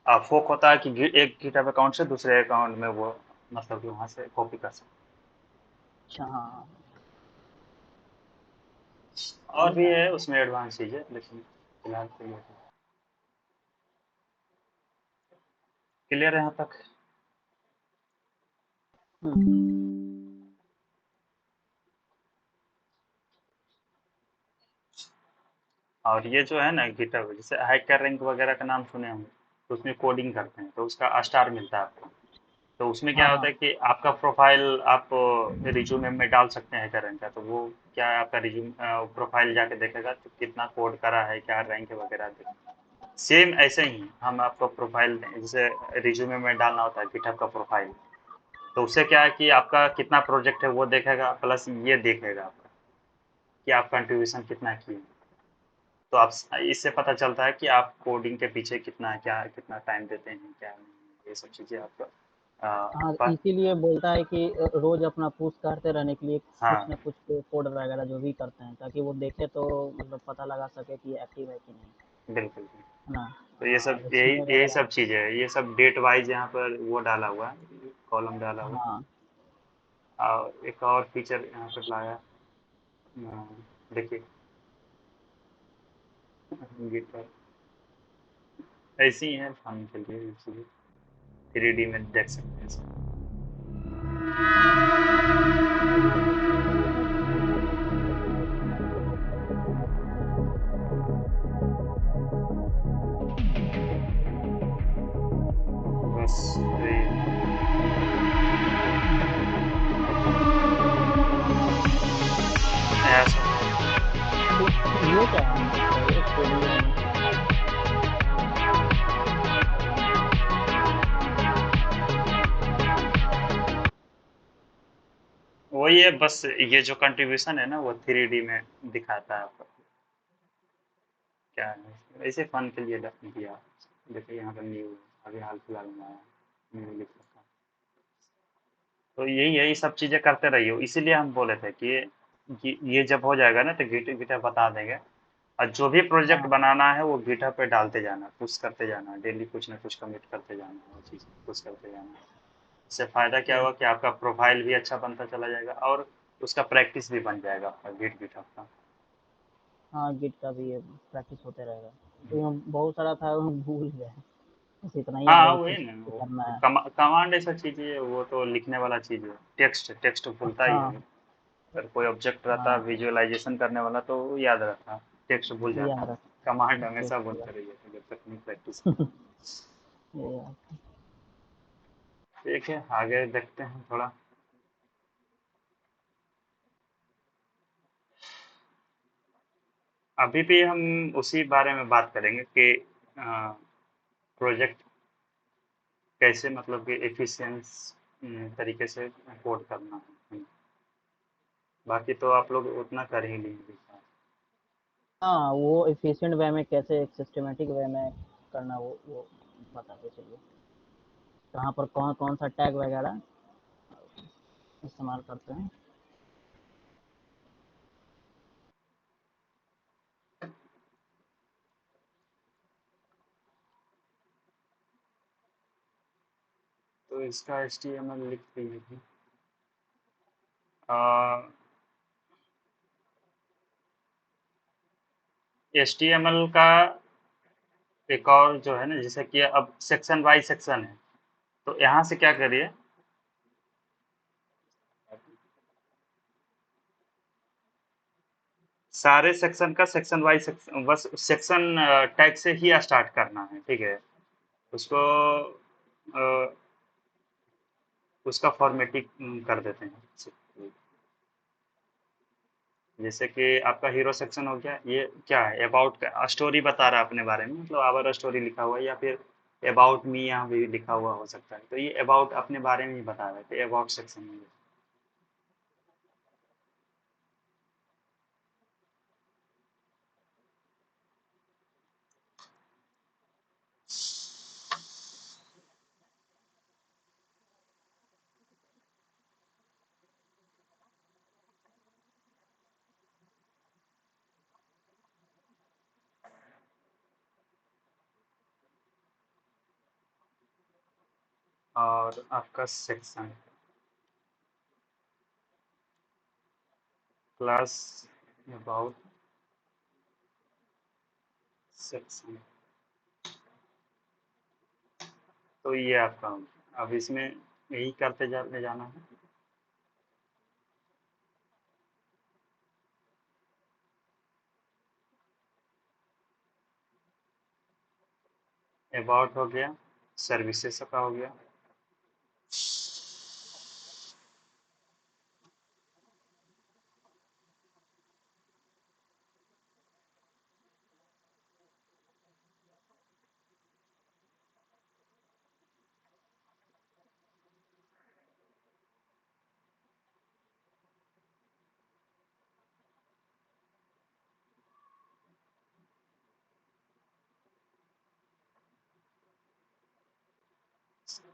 फोक होता है कि एक गिटहब अकाउंट से दूसरे अकाउंट में वो मतलब कि वहाँ से कॉपी कर सकते अच्छा, हाँ हाँ, हैं। और ठीक भी है। है उसमें एडवांस चीज़ें, लेकिन फिलहाल तो ये क्लियर है यहाँ तक। हम्म, और ये जो है ना गिटहब, जैसे हैकर रैंक वगैरह का नाम सुने होंगे, तो उसमें कोडिंग करते हैं तो उसका स्टार मिलता है आपको। तो उसमें क्या हाँ होता हाँ, है कि आपका प्रोफाइल आप रिज्यूमे में डाल सकते हैं हैकर रैंक का, तो वो क्या है, आपका रिज्यूम प्रोफाइल जाके देखेगा तो कितना कोड करा है, क्या रैंक वगैरह देखेगा। सेम ऐसे ही हम आपको प्रोफाइल जैसे रिज्यूमे में डालना होता है गिटहब का प्रोफाइल, तो उससे क्या है कि आपका कितना प्रोजेक्ट है वो देखेगा, प्लस ये देखेगा आपका कि आप कंट्रीब्यूशन कितना किए। तो आप इससे पता चलता है कि आप कोडिंग के पीछे कितना क्या कितना टाइम देते हैं, क्या नहीं, ये सब चीज़ें आपका हाँ, पर, इसीलिए बोलता है कि रोज अपना पुश करते रहने के लिए कुछ न हाँ कुछ कोड वगैरह जो भी करते हैं, ताकि वो देखे तो मतलब पता लगा सके कि एक्टिव है कि नहीं, बिल्कुल। है ना। तो ये हाँ, सब यही रिज्यूमे यही वगैरह। सब चीज़ें है, ये सब डेट वाइज यहाँ पर वो डाला हुआ है, कॉलम डाला हुआ है। हाँ, और एक और फीचर यहाँ पर लाया, देखिए गिटहब ऐसी ही है फन के लिए, इसलिए 3D में देख सकते हैं इसको। बस ये ऐसा तो ये क्या है, मतलब ये कोडिंग। वही है, बस ये जो कंट्रीब्यूशन है ना वो 3D में दिखाता है आपको क्या है, ऐसे फन के लिए किया। देखिए यहाँ पर न्यू अभी हाल फिलहाल में आया, न्यू लिख रखा। तो यही है, ये सब चीज़ें करते रहिए, इसीलिए हम बोले थे कि ये जब हो जाएगा ना तो गिटहब बता देंगे। और जो भी प्रोजेक्ट हाँ बनाना है वो गिटहब पे डालते जाना, पुश करते जाना, डेली कुछ ना कुछ कमिट करते जाना, वो चीज़ पुश करते जाना। इससे फ़ायदा क्या ये होगा कि आपका प्रोफाइल भी अच्छा बनता चला जाएगा और उसका प्रैक्टिस भी बन जाएगा आपका गिटहब का। हाँ, गिट का भी ये प्रैक्टिस होते रहेगा। तो हम बहुत सारा था, हम भूल गए, बस इतना ही हाँ आगे वही कुछ ना, वो करना है। कमांड ऐसा चीज़ है, वो तो लिखने वाला चीज़ है, टेक्स्ट टेक्स्ट भूलता ही है। हाँ अगर कोई ऑब्जेक्ट रहता हाँ विजुअलाइजेशन करने वाला तो वो याद रहता। टेक्स्ट भूल जाता याद है, रख कमांड हमेशा टेक्स्ट बोलते याद। रहिए जब तक नहीं प्रैक्टिस। ये याद। ठीक है, आगे देखते हैं थोड़ा। अभी भी हम उसी बारे में बात करेंगे कि प्रोजेक्ट कैसे मतलब कि एफिशिएंस तरीके से कोड करना है। बाकी तो आप लोग उतना कर ही लेंगे। हाँ, वो एफिशिएंट वे में कैसे, एक सिस्टमेटिक वे में करना, वो बताते चलिए। कहाँ पर कौन कौन सा टैग वगैरह इस्तेमाल करते हैं। तो इसका HTML लिख दिए थे। HTML का एक और जो है ना, जैसे कि अब सेक्शन बाय सेक्शन है, तो यहाँ से क्या करिए, सारे सेक्शन का सेक्शन बाय सेक्शन, बस सेक्शन टैग से ही स्टार्ट करना है, ठीक है। उसको अ, उसका फॉर्मेटिंग कर देते हैं। जैसे कि आपका हीरो सेक्शन हो गया, ये क्या है, अबाउट का स्टोरी बता रहा है अपने बारे में, मतलब आवर स्टोरी लिखा हुआ है, या फिर अबाउट मी यहाँ भी लिखा हुआ हो सकता है, तो ये अबाउट अपने बारे में ही बता रहे थे, अबाउट सेक्शन में। और आपका सेक्शन क्लास अबाउट सेक्शन, तो ये आपका, अब इसमें यही करते जाते जाना है। अबाउट हो गया, सर्विसेज का हो गया,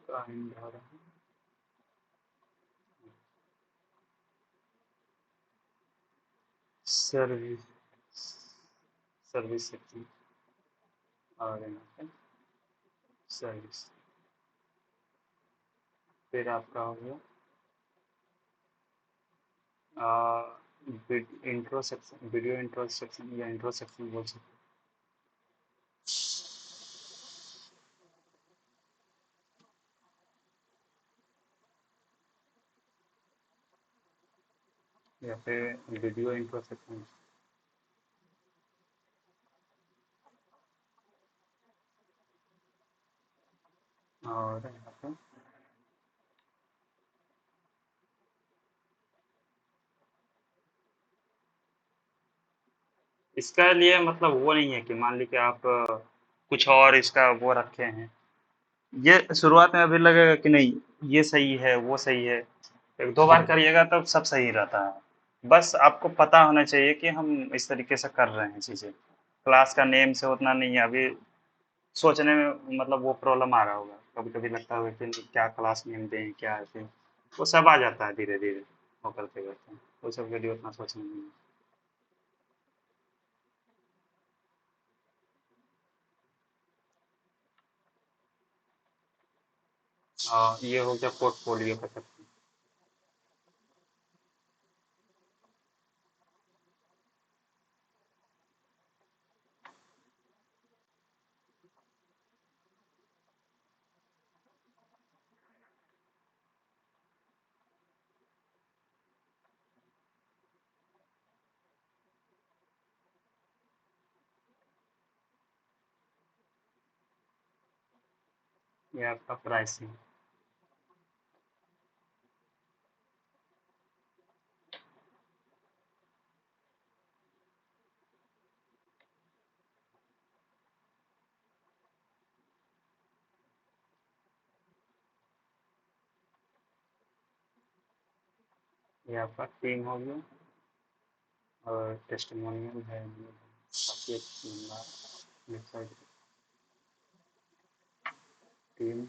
काइंड हो रहा है, सर्विस सर्विस सेक्शन, और यहाँ पे सर्विस, फिर आपका हो गया intro section, video intro section या इंट्रो सेक्शन बोल सकते हैं, या फिर वीडियो इंट्रो सेक्शन। और यहाँ पे इसका लिए मतलब वो नहीं है कि मान लीजिए आप कुछ और इसका वो रखे हैं, ये शुरुआत में अभी लगेगा कि नहीं ये सही है वो सही है, एक दो बार करिएगा तब सब सही रहता है। बस आपको पता होना चाहिए कि हम इस तरीके से कर रहे हैं चीज़ें, क्लास का नेम से उतना नहीं है अभी सोचने में, मतलब वो प्रॉब्लम आ रहा होगा, कभी कभी लगता होगा कि क्या क्लास नेम दें क्या है, वो सब आ जाता है धीरे धीरे वो करते करते, वो सब के लिए उतना सोचना नहीं है। ये हो गया पोर्टफोलियो का सेक्शन। ये आपका प्राइसिंग। ये आपका टीम हो गया और टेस्टिमोनियल है आपके वेबसाइट टीम।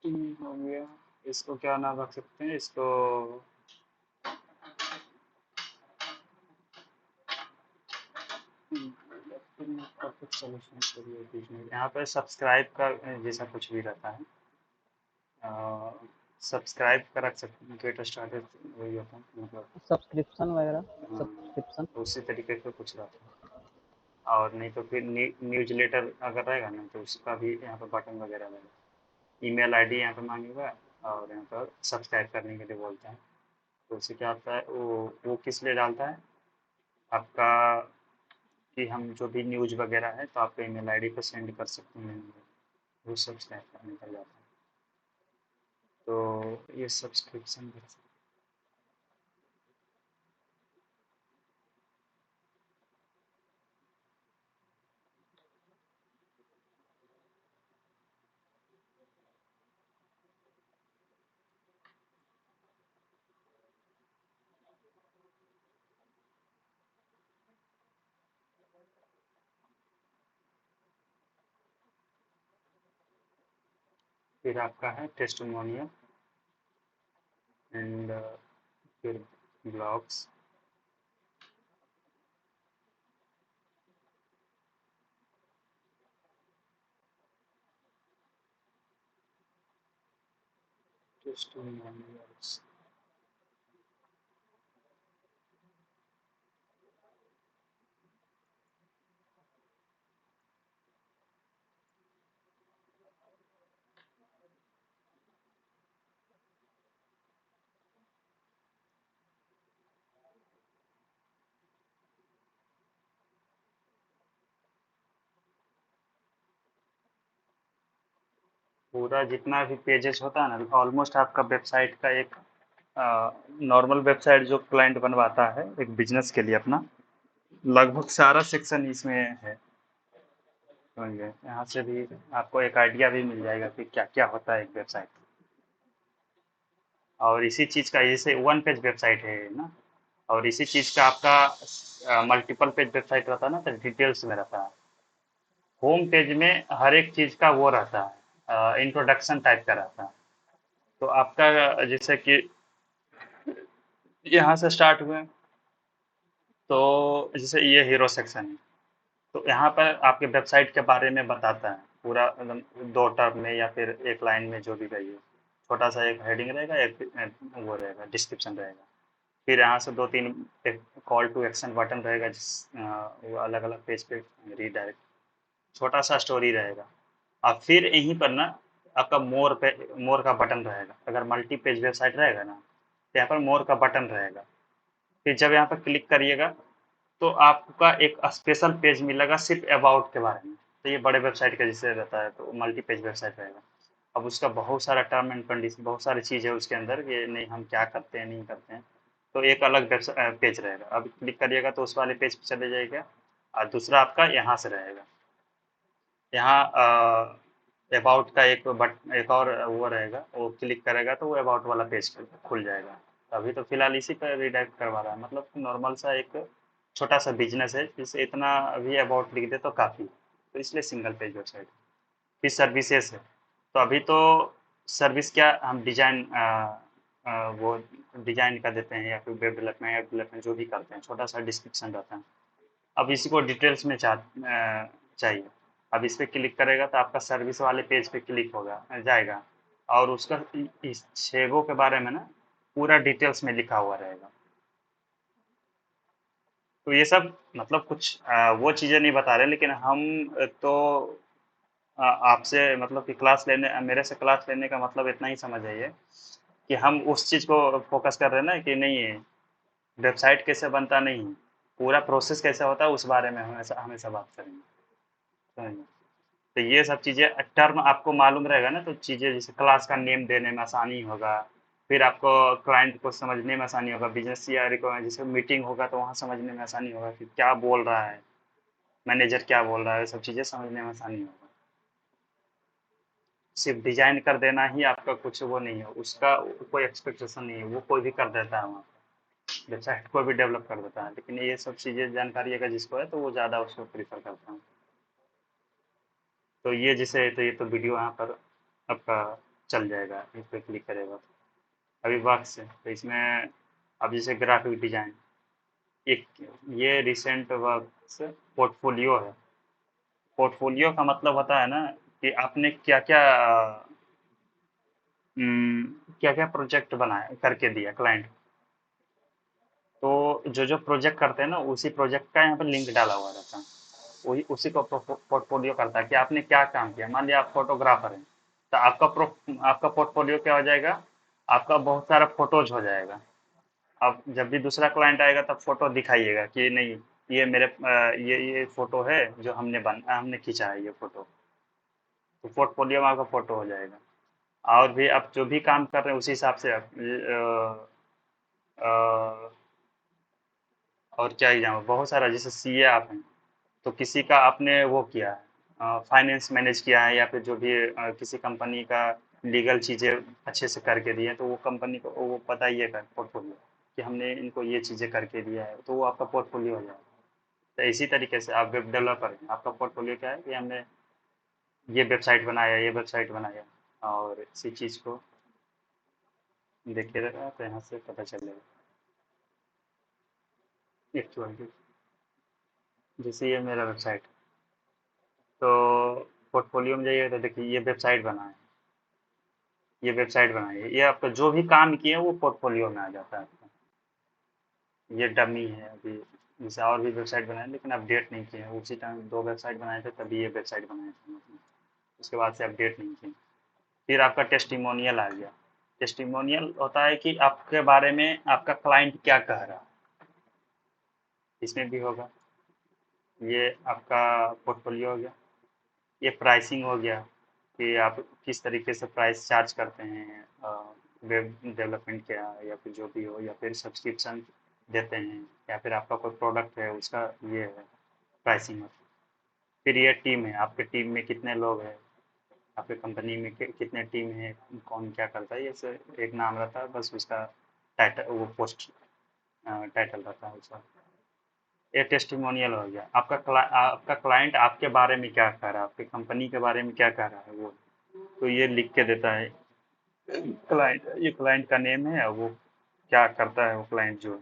टीम हो गया। इसको क्या नाम रख सकते हैं, इसको परफेक्ट सॉल्यूशन करिए बिजनेस। यहाँ पे सब्सक्राइब का जैसा कुछ भी रहता है, सब्सक्राइब का रख सकते हैं, गेट स्टार्टेड वही होता है मतलब। सब्सक्रिप्शन वगैरह, हाँ, सब्सक्रिप्शन। उसी तरीके से कुछ रहता है। और नहीं तो फिर न्यूज लेटर अगर रहेगा ना तो उसका भी यहाँ पर बटन वगैरह रहेगा। ईमेल आईडी यहाँ पर मांगेगा और यहाँ पर सब्सक्राइब करने के लिए बोलता है। तो उससे क्या होता है, वो किस लिए डालता है आपका, कि हम जो भी न्यूज़ वगैरह है तो आपके ईमेल आईडी पे सेंड कर सकते हैं, वो सब्सक्राइब करने का जाता है। तो ये सब्सक्रिप्शन कर सकते हैं। फिर आपका है टेस्टिमोनियल एंड फिर ब्लॉग्स। टेस्टिमोनियल्स पूरा जितना भी पेजेस होता है ना, ऑलमोस्ट आपका वेबसाइट का एक नॉर्मल वेबसाइट जो क्लाइंट बनवाता है एक बिजनेस के लिए अपना, लगभग सारा सेक्शन इसमें है। समझिए, यहाँ से भी आपको एक आइडिया भी मिल जाएगा कि क्या क्या होता है एक वेबसाइट। और इसी चीज़ का, जैसे वन पेज वेबसाइट है ना, और इसी चीज़ का आपका मल्टीपल पेज वेबसाइट रहता है ना, तो डिटेल्स में रहता है। होम पेज में हर एक चीज़ का वो रहता है, इंट्रोडक्शन टाइप का रहता है। तो आपका जैसे कि यहाँ से स्टार्ट हुए, तो जैसे ये हीरो सेक्शन है, तो यहाँ पर आपके वेबसाइट के बारे में बताता है पूरा, मतलब दो टर्म में या फिर एक लाइन में जो भी कहिए। छोटा सा एक हेडिंग रहेगा, एक वो रहेगा, डिस्क्रिप्शन रहेगा। फिर यहाँ से दो तीन एक कॉल टू एक्शन बटन रहेगा, वो अलग अलग पेज पे रीडायरेक्ट। छोटा सा स्टोरी रहेगा। अब फिर यहीं पर ना आपका मोर का बटन रहेगा। अगर मल्टी पेज वेबसाइट रहेगा ना, तो यहाँ पर मोर का बटन रहेगा। फिर जब यहाँ पर क्लिक करिएगा तो आपका एक स्पेशल पेज मिलेगा सिर्फ अबाउट के बारे में। तो ये बड़े वेबसाइट का जैसे रहता है, तो मल्टी पेज वेबसाइट रहेगा। अब उसका बहुत सारा टर्म एंड कंडीशन, बहुत सारी चीज़ है उसके अंदर, कि नहीं हम क्या करते हैं नहीं करते हैं। तो एक अलग पेज रहेगा। अब क्लिक करिएगा तो उस वाले पेज पे चले जाएगा। और दूसरा आपका यहाँ से रहेगा। यहाँ अबाउट का एक और वो रहेगा, वो क्लिक करेगा तो वो अबाउट वाला पेज खुल जाएगा। अभी तो फिलहाल इसी पर रिडायरेक्ट करवा रहा है, मतलब नॉर्मल सा एक छोटा सा बिजनेस है, जिसे इतना अभी अबाउट लिख दे तो काफ़ी। तो इसलिए सिंगल पेज वेबसाइट। फिर सर्विसेज है, तो अभी तो सर्विस क्या, हम डिजाइन वो डिजाइन का देते हैं, या फिर वेब डेवलपमेंट, ऐप डेवलपमेंट जो भी करते हैं, छोटा सा डिस्क्रिप्शन रहता है। अब इसी को डिटेल्स में चाहिए। अब इस पर क्लिक करेगा तो आपका सर्विस वाले पेज पे क्लिक होगा जाएगा, और उसका इस छेगों के बारे में ना पूरा डिटेल्स में लिखा हुआ रहेगा। तो ये सब मतलब कुछ वो चीज़ें नहीं बता रहे, लेकिन हम तो आपसे मतलब कि क्लास लेने मेरे से क्लास लेने का मतलब इतना ही समझ आइए कि हम उस चीज़ को फोकस कर रहे हैं ना कि नहीं, वेबसाइट कैसे बनता नहीं, पूरा प्रोसेस कैसे होता है उस बारे में हमेशा हमेशा बात करेंगे, समझिए। तो ये सब चीज़ें टर्म आपको मालूम रहेगा ना, तो चीज़ें जैसे क्लास का नेम देने में आसानी होगा, फिर आपको क्लाइंट को समझने में आसानी होगा, बिजनेस या रिक्वायरमेंट जैसे मीटिंग होगा तो वहाँ समझने में आसानी होगा कि क्या बोल रहा है मैनेजर, क्या बोल रहा है, सब चीज़ें समझने में आसानी होगा। सिर्फ डिजाइन कर देना ही आपका कुछ वो नहीं है, उसका कोई एक्सपेक्टेशन नहीं है, वो कोई भी कर देता है वहाँ पे, वेबसाइट को भी डेवलप कर देता है, लेकिन ये सब चीज़ें जानकारी अगर जिसको है तो वो ज़्यादा उसको प्रीफर करता है। तो ये जैसे तो ये तो वीडियो यहाँ पर आपका चल जाएगा, इस पर क्लिक करेगा तो। अभी वर्क से तो इसमें अब जैसे ग्राफिक डिजाइन, एक ये रिसेंट वर्क से पोर्टफोलियो है। पोर्टफोलियो का मतलब होता है ना कि आपने क्या क्या क्या क्या प्रोजेक्ट बनाया करके दिया क्लाइंट, तो जो जो प्रोजेक्ट करते हैं ना उसी प्रोजेक्ट का यहाँ पर लिंक डाला हुआ रहता है, वही उसी को पोर्टफोलियो करता है कि आपने क्या काम किया। मान लिया आप फोटोग्राफर हैं तो आपका पोर्टफोलियो क्या हो जाएगा, आपका बहुत सारा फोटोज हो जाएगा। अब जब भी दूसरा क्लाइंट आएगा तब फोटो दिखाइएगा कि नहीं, ये मेरे ये फोटो है जो हमने खींचा है ये फोटो, तो पोर्टफोलियो में आपका फोटो हो जाएगा। और भी आप जो भी काम कर रहे हैं उसी हिसाब से आप अ, और क्या एग्जाम, बहुत सारा जैसे सीए आप हैं तो किसी का आपने वो किया है, फाइनेंस मैनेज किया है, या फिर जो भी किसी कंपनी का लीगल चीज़ें अच्छे से करके दी है, तो वो कंपनी को वो बताइएगा पोर्टफोलियो कि हमने इनको ये चीज़ें करके दिया है, तो वो आपका पोर्टफोलियो हो जाएगा। तो इसी तरीके से आप वेब डेवलपर हैं, आपका पोर्टफोलियो क्या है कि हमने ये वेबसाइट बनाया, ये वेबसाइट बनाया, और इसी चीज़ को देखिए रहेगा तो यहाँ से पता चलेगा। एक्चुअली जैसे ये मेरा वेबसाइट, तो पोर्टफोलियो में जाइए तो देखिए ये वेबसाइट बना है, ये वेबसाइट बनाई है, ये आपका जो भी काम किए हैं वो पोर्टफोलियो में आ जाता है आपका। ये डमी है अभी, जैसे और भी वेबसाइट बनाए लेकिन अपडेट नहीं किए हैं, उसी टाइम 2 वेबसाइट बनाए थे तभी ये वेबसाइट बनाए थे हमने। उसके बाद से अपडेट नहीं किए। फिर आपका टेस्टिमोनियल आ गया। टेस्टिमोनियल होता है कि आपके बारे में आपका क्लाइंट क्या कह रहा है, इसमें भी होगा। ये आपका पोर्टफोलियो हो गया। ये प्राइसिंग हो गया कि आप किस तरीके से प्राइस चार्ज करते हैं, वेब डेवलपमेंट क्या, या फिर जो भी हो, या फिर सब्सक्रिप्शन देते हैं, या फिर आपका कोई प्रोडक्ट है उसका ये है प्राइसिंग है। फिर ये टीम है, आपके टीम में कितने लोग हैं, आपके कंपनी में कितने टीम है, कौन क्या करता है, ये एक नाम रहता है बस, उसका टाइटल वो पोस्ट टाइटल रहता है उसका। ये टेस्टिमोनियल हो गया। आपका क्लाइंट आपके बारे में क्या कह रहा है, आपकी कंपनी के बारे में क्या कह रहा है वो, तो ये लिख के देता है क्लाइंट, ये क्लाइंट का नेम है और वो क्या करता है वो क्लाइंट जो है।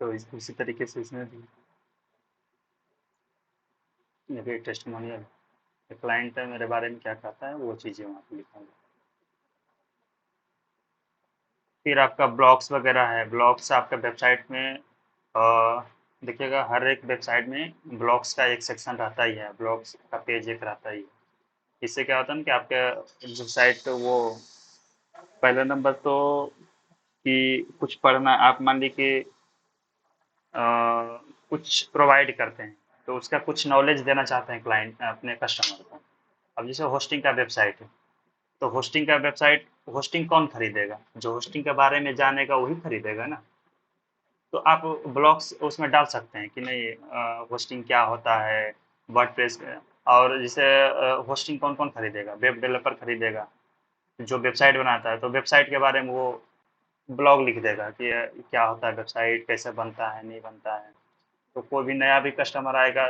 तो इसी तरीके से इसमें भी ये भी टेस्टिमोनियल, क्लाइंट मेरे बारे में क्या कहता है वो चीज़ें वहाँ पे लिखा है। फिर आपका ब्लॉग्स वगैरह है, ब्लॉग्स आपका वेबसाइट में देखिएगा हर एक वेबसाइट में ब्लॉग्स का एक सेक्शन रहता ही है, ब्लॉग्स का पेज एक रहता ही है। इससे क्या होता है ना कि आपके वेबसाइट वो पहला नंबर तो कि कुछ पढ़ना, आप मान लीजिए कि कुछ प्रोवाइड करते हैं तो उसका कुछ नॉलेज देना चाहते हैं क्लाइंट अपने कस्टमर को। अब जैसे होस्टिंग का वेबसाइट है, तो होस्टिंग का वेबसाइट, होस्टिंग कौन खरीदेगा, जो होस्टिंग के बारे में जानेगा वही खरीदेगा ना। तो आप ब्लॉग्स उसमें डाल सकते हैं कि नहीं होस्टिंग क्या होता है, वर्डप्रेस, और जैसे होस्टिंग कौन कौन खरीदेगा, वेब डेवलपर खरीदेगा जो वेबसाइट बनाता है, तो वेबसाइट के बारे में वो ब्लॉग लिख देगा कि क्या होता है वेबसाइट, कैसे बनता है नहीं बनता है। तो कोई भी नया भी कस्टमर आएगा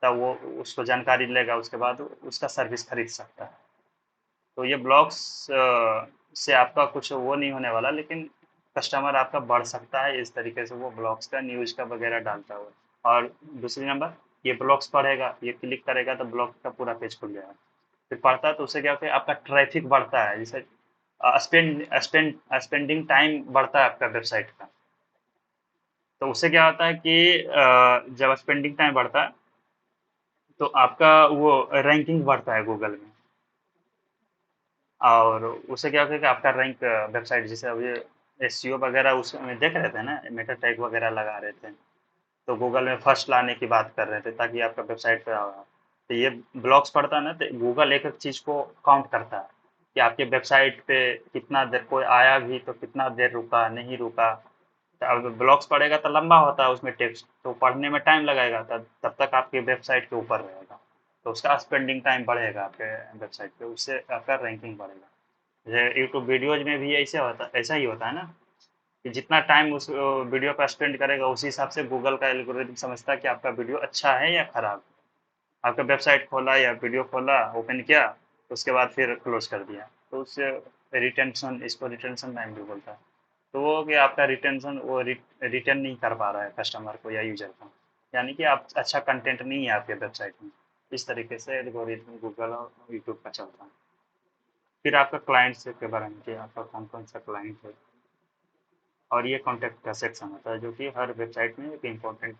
तब वो उसको जानकारी लेगा, उसके बाद उसका सर्विस खरीद सकता है। तो ये ब्लॉग्स से आपका कुछ वो नहीं होने वाला, लेकिन कस्टमर आपका बढ़ सकता है इस तरीके से, वो ब्लॉग्स का न्यूज़ का वगैरह डालता हुआ। और दूसरी नंबर, ये ब्लॉग्स पढ़ेगा, ये क्लिक करेगा तो ब्लॉग का पूरा पेज खुल जाएगा। फिर पढ़ता है तो उससे क्या होता है, आपका ट्रैफिक बढ़ता है, जैसे स्पेंडिंग टाइम बढ़ता है आपका वेबसाइट का। तो उससे क्या होता है कि जब स्पेंडिंग टाइम बढ़ता है तो आपका वो रैंकिंग बढ़ता है गूगल में। और उससे क्या होता है कि आपका रैंक वेबसाइट जैसे अभी एसईओ वगैरह उसमें देख रहे थे ना, मेटा टैग वगैरह लगा रहे थे, तो गूगल में फर्स्ट लाने की बात कर रहे थे ताकि आपका वेबसाइट पे आओ। तो ये ब्लॉग्स पढ़ता है ना, तो गूगल एक एक चीज़ को काउंट करता है कि आपके वेबसाइट पे कितना देर कोई आया भी तो कितना देर रुका नहीं रुका। तो अब ब्लॉग्स पढ़ेगा तो लंबा होता है उसमें टेक्स्ट, तो पढ़ने में टाइम लगेगा, तब तब तक आपके वेबसाइट के ऊपर रहेगा, तो उसका स्पेंडिंग टाइम बढ़ेगा आपके वेबसाइट पे, उससे आपका रैंकिंग बढ़ेगा। जैसे यूट्यूब वीडियोज में भी ऐसा ही होता है ना कि जितना टाइम उस वीडियो पर स्पेंड करेगा उसी हिसाब से गूगल का एल्गोरिथम समझता है कि आपका वीडियो अच्छा है या खराब। आपका वेबसाइट खोला या वीडियो खोला, ओपन किया, उसके बाद फिर क्लोज कर दिया, तो उससे रिटेंशन, इसको रिटेंशन टाइम भी बोलता है। तो वो कि आपका रिटेंशन वो रिटर्न नहीं कर पा रहा है कस्टमर को या यूजर को, यानी कि आप अच्छा कंटेंट नहीं है आपके वेबसाइट में। इस तरीके से एल्गोरिथम गूगल और यूट्यूब का चलता है। फिर आपका क्लाइंट्स के बारे में कि आपका कौन कौन सा क्लाइंट है, और ये कॉन्टैक्ट का सेक्शन होता है जो कि हर वेबसाइट में एक इम्पोर्टेंट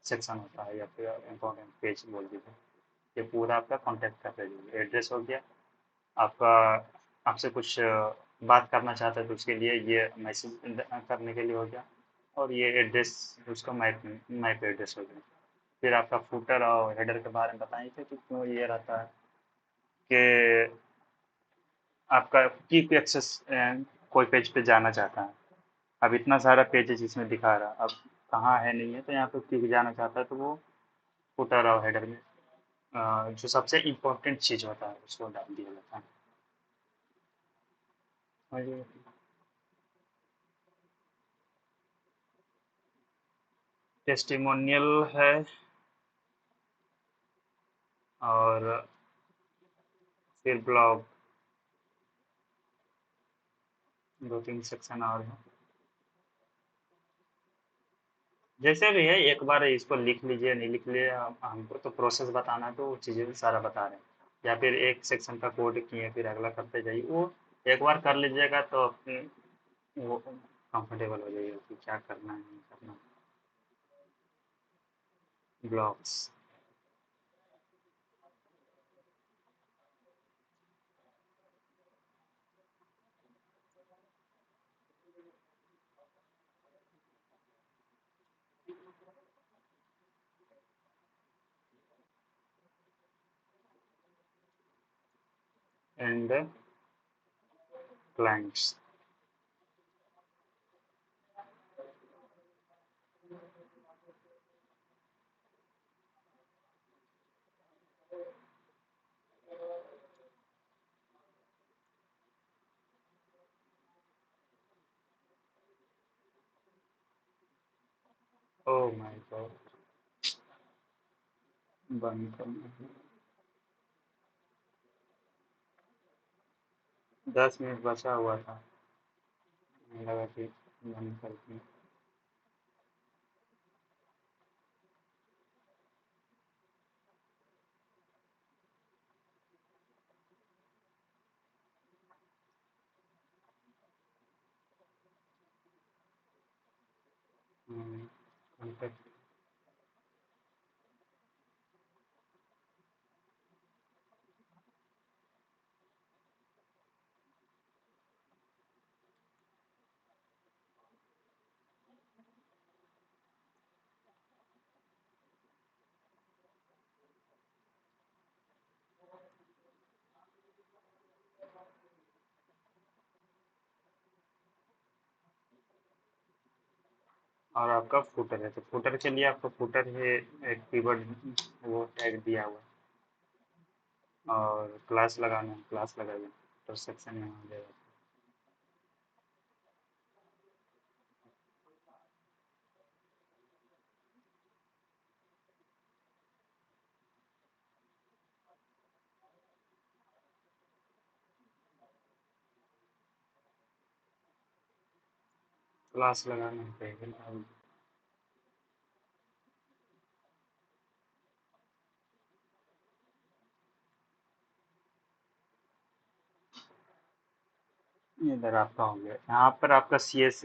सेक्शन होता है या फिर इम्पोर्टेंट पेज बोल दीजिए। ये पूरा आपका कॉन्टैक्ट का पेज हो गया, एड्रेस हो गया आपका, आपसे कुछ बात करना चाहते हैं तो उसके लिए ये मैसेज करने के लिए हो गया, और ये एड्रेस उसका मैप मैप एड्रेस हो गया। फिर आपका फूटर और हेडर के बारे में बताएं थे कि क्यों ये रहता है कि आपका कीप एक्सेस, कोई पेज पे जाना चाहता है, अब इतना सारा पेजेस इसमें दिखा रहा, अब कहाँ है नहीं है, तो यहाँ पे क्लिक जाना चाहता है तो वो फुटर और हेडर में जो सबसे इम्पोर्टेंट चीज़ होता है उसको डाल दिया जाता है। और ये टेस्टिमोनियल है, और फिर ब्लॉग, दो तीन सेक्शन और है। जैसे भी है एक बार इसको लिख लीजिए, नहीं लिख लिए, हमको तो प्रोसेस बताना है तो वो चीज़ें सारा बता रहे हैं, या फिर एक सेक्शन का कोड किए फिर अगला करते जाइए, वो एक बार कर लीजिएगा तो अपने वो कंफर्टेबल हो जाइएगा कि क्या करना है नहीं करना। Blogs and clients. Oh my God, बंद करना है। 10 मिनट बचा हुआ था, मुझे लगा कि बंद कर दूँ। contact और आपका फुटर है, तो फुटर के लिए आपको फुटर है एक कीवर्ड वो टैग दिया हुआ है, और क्लास लगाना है, क्लास लगाइए तो सेक्शन में आ जाएगा। क्लास लगाना है, इधर आपका हो गया, यहाँ पर आपका सी एस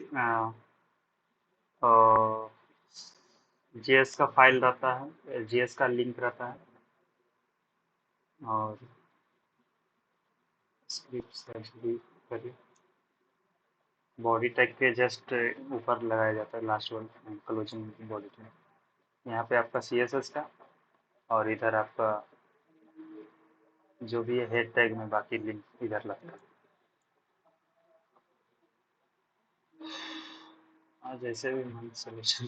जेएस का फाइल रहता है, जेएस का लिंक रहता है, और स्क्रिप्ट भी करिए, बॉडी टैग के जस्ट ऊपर लगाया जाता है last one closing body tag. यहाँ पे आपका सीएसएस का, और इधर आपका जो भी है हेड टैग में बाकी लिंक इधर लगता है। हाँ, जैसे भी मन सोल्यूशन।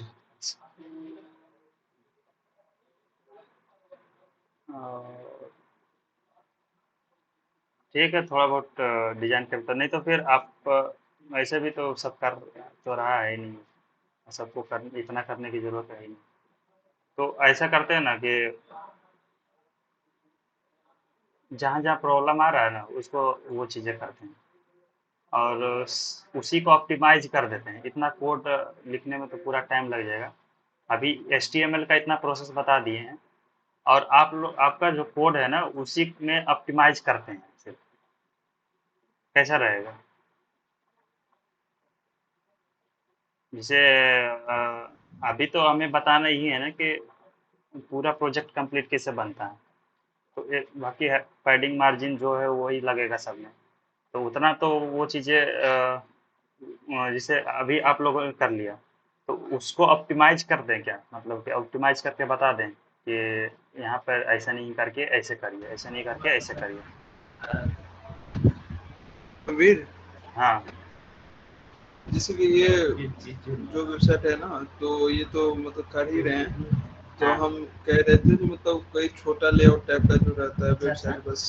ठीक है, थोड़ा बहुत डिजाइन करता, नहीं तो फिर आप ऐसे भी तो सब कर तो रहा है ही नहीं, सबको कर इतना करने की जरूरत है ही नहीं। तो ऐसा करते हैं ना कि जहाँ जहाँ प्रॉब्लम आ रहा है ना उसको वो चीज़ें करते हैं, और उसी को ऑप्टिमाइज कर देते हैं। इतना कोड लिखने में तो पूरा टाइम लग जाएगा। अभी एचटीएमएल का इतना प्रोसेस बता दिए हैं, और आप लोग आपका जो कोड है ना उसी में ऑप्टिमाइज करते हैं सिर्फ। कैसा रहेगा? जैसे अभी तो हमें बताना ही है ना कि पूरा प्रोजेक्ट कंप्लीट कैसे बनता है, तो एक बाकी है पैडिंग मार्जिन जो है वही लगेगा सब में, तो उतना तो वो चीज़ें जैसे अभी आप लोगों ने कर लिया, तो उसको ऑप्टिमाइज कर दें क्या, मतलब कि ऑप्टिमाइज करके बता दें कि यहाँ पर ऐसा नहीं करके ऐसे करिए, ऐसा नहीं करके ऐसे करिए। वीर, हाँ जैसे कि ये जो वेबसाइट है ना, तो ये तो मतलब कर ही रहे हैं, तो हाँ। हम कह रहे थे कि मतलब कोई छोटा लेआउट टाइप का जो रहता है वेबसाइट, बस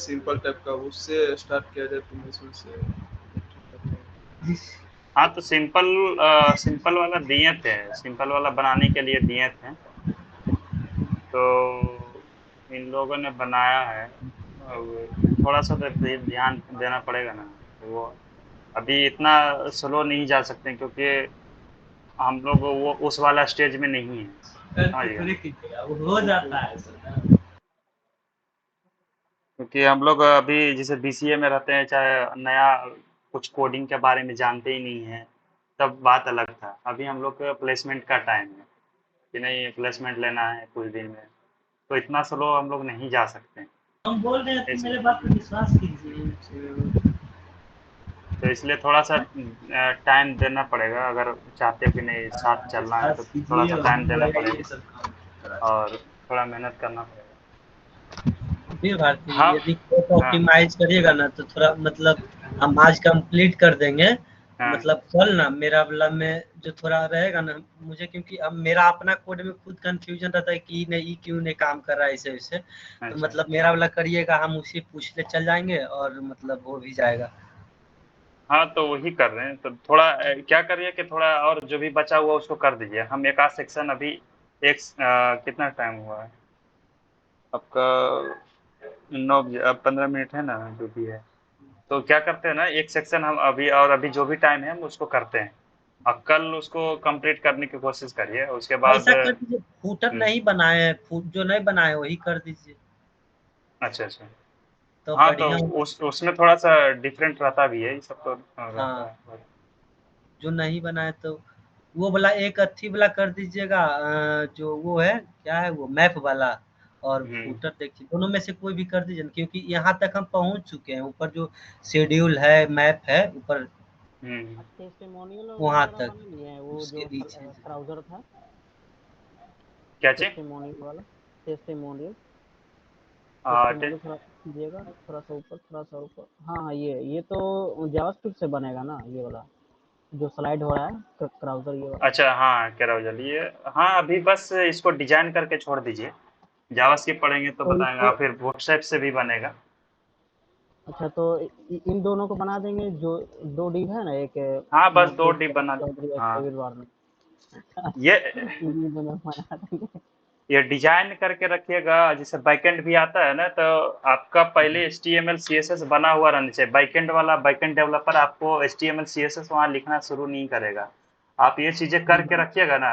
सिंपल टाइप का, उससे स्टार्ट किया जाए तो इसमें से। हाँ, तो सिंपल सिंपल वाला दिए थे, सिंपल वाला बनाने के लिए दिए थे, तो इन लोगों ने बनाया है। अब थोड़ा सा तो ध्यान देना पड़ेगा ना, वो अभी इतना स्लो नहीं जा सकते क्योंकि हम लोग वो उस वाला स्टेज में नहीं है, समझ गए? हो जाता है। क्योंकि हम लोग अभी जैसे बीसीए में रहते हैं, चाहे नया कुछ कोडिंग के बारे में जानते ही नहीं है, तब बात अलग था। अभी हम लोग का प्लेसमेंट का टाइम है कि नहीं, प्लेसमेंट लेना है कुछ दिन में, तो इतना स्लो हम लोग नहीं जा सकते। हम बोल रहे हैं तो इस- मेरे बात पे विश्वास कीजिए। तो इसलिए थोड़ा सा टाइम देना पड़ेगा, अगर चाहते हो कि नहीं साथ चलना है तो विश्वास थोड़ा कीजिए सा और टाइम देना ये पड़ेगा, सब काम करा। और थोड़ा मेहनत करना पड़ेगा। फिर भारती, हाँ यदि कोड हाँ ऑप्टिमाइज करिएगा ना तो थोड़ा मतलब हम आज कंप्लीट कर देंगे। हाँ। मतलब कल ना मेरा वाला में जो थोड़ा रहेगा ना मुझे, क्योंकि अब मेरा अपना कोड में खुद कंफ्यूजन रहता है कि नहीं ये क्यों नहीं काम कर रहा है ऐसे वैसे, तो अच्छा। मतलब मेरा वाला करिएगा, हम उसी पूछने चल जाएंगे और मतलब हो भी जाएगा। हाँ, तो वही कर रहे हैं, तो थोड़ा क्या करिए कि थोड़ा और जो भी बचा हुआ उसको कर दीजिए। हम एक आध सेक्शन अभी एक कितना टाइम हुआ है आपका? 15 मिनट है ना जो भी है, तो क्या करते हैं ना, एक सेक्शन हम अभी, और अभी जो भी टाइम है हम उसको करते हैं, और कल उसको कंप्लीट करने की कोशिश करिए, उसके बाद ऐसा कर दीजिए, फूटर नहीं बनाए हैं, जो नहीं बनाए वही कर दीजिए अच्छा अच्छा। तो हाँ, तो बढ़िया होगा। उस उसमें थोड़ा सा डिफरेंट रहता भी है, ये सब तो रहता हाँ, है। जो नहीं बनाए तो वो वाला एक अच्छी वाला कर दीजिएगा, जो वो है क्या है वो मैप वाला, और हम्म फूटर देखिए दोनों में से कोई भी कर दीजिए ना, क्योंकि यहाँ तक हम पहुँच चुके हैं, ऊपर जो शेड्यूल है मैप है ऊपर हम्म। टेस्टिमोनियल वहाँ तक, बना लिए हैं, वो उसके जो नीचे ट्राउजर था क्या चीज? टेस्टिमोनियल वाला, टेस्टिमोनियल टे- टेस्टिमोनियल थोड़ा कीजिएगा, थोड़ा सा ऊपर। हाँ हाँ, ये तो जावास्क्रिप्ट से बनेगा ना ये वाला जो स्लाइड हो रहा है क्राउजर ये वाला। अच्छा, हाँ, कैराउजल ये। हाँ, अभी बस इसको डिजाइन करके छोड़ दीजिए, जावास्क्रिप्ट पढ़ेंगे तो तो बताएंगे, इसको फिर बूटस्ट्रैप से भी बनेगा। अच्छा, तो इन दोनों को बना देंगे, जो दो डिव है ना, एक हाँ, बस दो मुकेश डिप बना। चौधरी और हाँ, प्रवीण वार्मा, ये इन्हीं दोनों को बना देंगे। ये डिजाइन करके रखिएगा। जैसे बैकएंड भी आता है ना, तो आपका पहले HTML CSS बना हुआ रहना चाहिए। बैकएंड वाला बैकएंड डेवलपर आपको HTML CSS वहाँ लिखना शुरू नहीं करेगा। आप ये चीजें करके रखिएगा ना,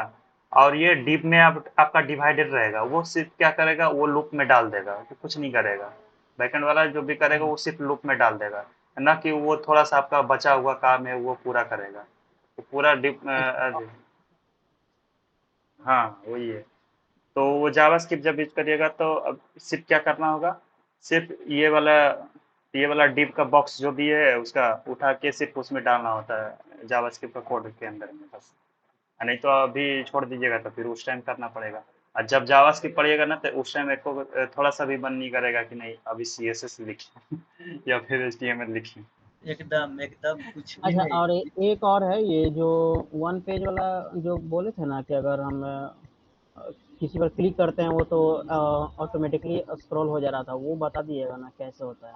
और ये डिप में आपका डिवाइडेड रहेगा, वो सिर्फ क्या करेगा, वो लूप में डाल देगा, वो कुछ नहीं करेगा। बैकएंड वाला जो भी करेगा वो सिर्फ लूप में डाल देगा, ना कि वो थोड़ा सा आपका बचा हुआ काम है वो पूरा करेगा। तो पूरा डिप हाँ वही है। तो वो जावास्क्रिप्ट जब यूज करिएगा तो अब सिर्फ क्या करना होगा, सिर्फ ये वाला डिव का बॉक्स जो भी है उसका उठा के सिर्फ उसमें डालना होता है जावास्क्रिप्ट का कोड के अंदर में बस। नहीं तो अभी छोड़ दीजिएगा तो फिर उस टाइम करना पड़ेगा। और जब जावास्क्रिप्ट पढ़िएगा ना तो उस टाइम आपको थोड़ा सा भी मन नहीं करेगा कि नहीं अभी सीएसएस लिखें या फिर एचटीएमएल लिखें। एकदम एकदम कुछ भी अच्छा, नहीं। और एक और है ये जो वन पेज वाला जो बोले थे ना कि अगर हम किसी पर क्लिक करते हैं वो तो ऑटोमेटिकली स्क्रॉल हो जा रहा था, वो बता दिएगा ना कैसे होता है।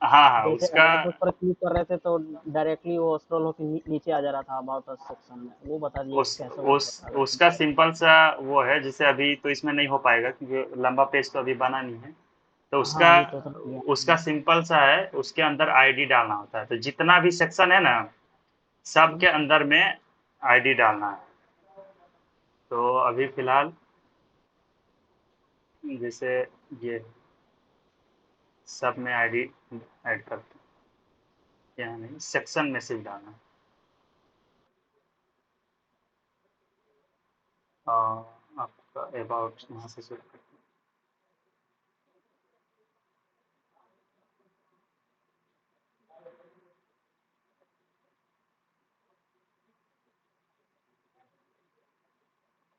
हाँ हाँ जैसे उसका। अगर उस पर क्लिक कर रहे थे तो डायरेक्टली वो स्क्रॉल होकर नीचे आ जा रहा था अबाउट अस सेक्शन में, वो बता दिए उस कैसे वर्क उस होता है अगर उसका सिंपल सा वो है, जैसे अभी तो इसमें नहीं हो पाएगा क्योंकि लंबा पेज तो अभी बना नहीं है। तो हाँ उसका अभी तो सब उसका सिंपल सा है, उसके अंदर आईडी डालना होता है। तो जितना भी सेक्शन है ना सब के अंदर में आईडी डालना है। तो अभी फिलहाल जैसे ये सब में आईडी ऐड करते हैं, यहाँ नहीं सेक्शन में सिर्फ डालना है। आपका अबाउट यहाँ से शुरू करते हैं।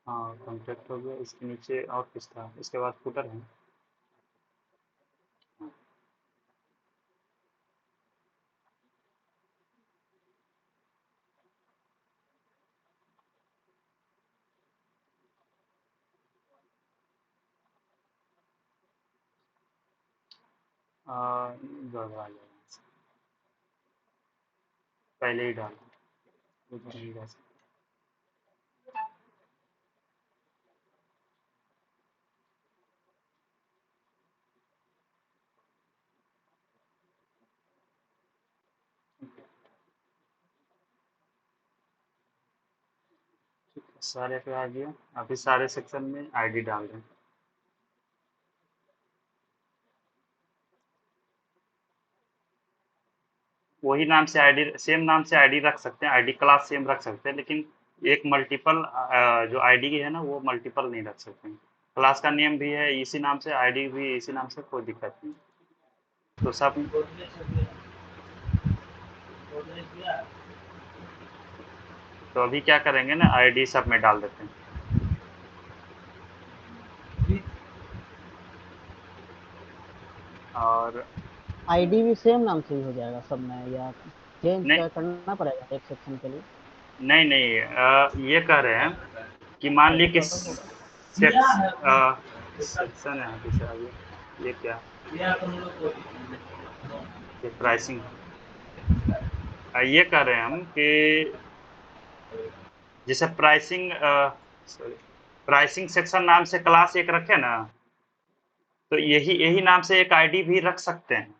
हाँ कॉन्टैक्ट हो गया, इसके नीचे और कुछ था, इसके बाद फुटर है। गड़बड़ा जाएगा यहाँ से। पहले ही डाल उधर नहीं जा सकते। सारे पे आ गया। अभी सारे सेक्शन में आईडी डाल दें। वही नाम से आईडी, सेम नाम से आईडी रख सकते हैं, आईडी क्लास सेम रख सकते हैं, लेकिन एक मल्टीपल जो आईडी है ना वो मल्टीपल नहीं रख सकते हैं। क्लास का नेम भी है इसी नाम से, आईडी भी इसी नाम से, कोई दिक्कत नहीं। तो सब तो अभी क्या करेंगे ना आईडी सब में डाल देते हैं। और आईडी भी सेम नाम से ही हो जाएगा सब में, या चेंज नहीं करना पड़ेगा एक सेक्शन के लिए? नहीं नहीं ये कह रहे हैं कि मान ली कि सेक्शन यहाँ पीछे आ गया, ये क्या ये प्राइसिंग ये कह रहे हैं हम कि जैसे प्राइसिंग सेक्शन नाम से क्लास एक रखे ना, तो यही यही नाम से एक आईडी भी रख सकते हैं।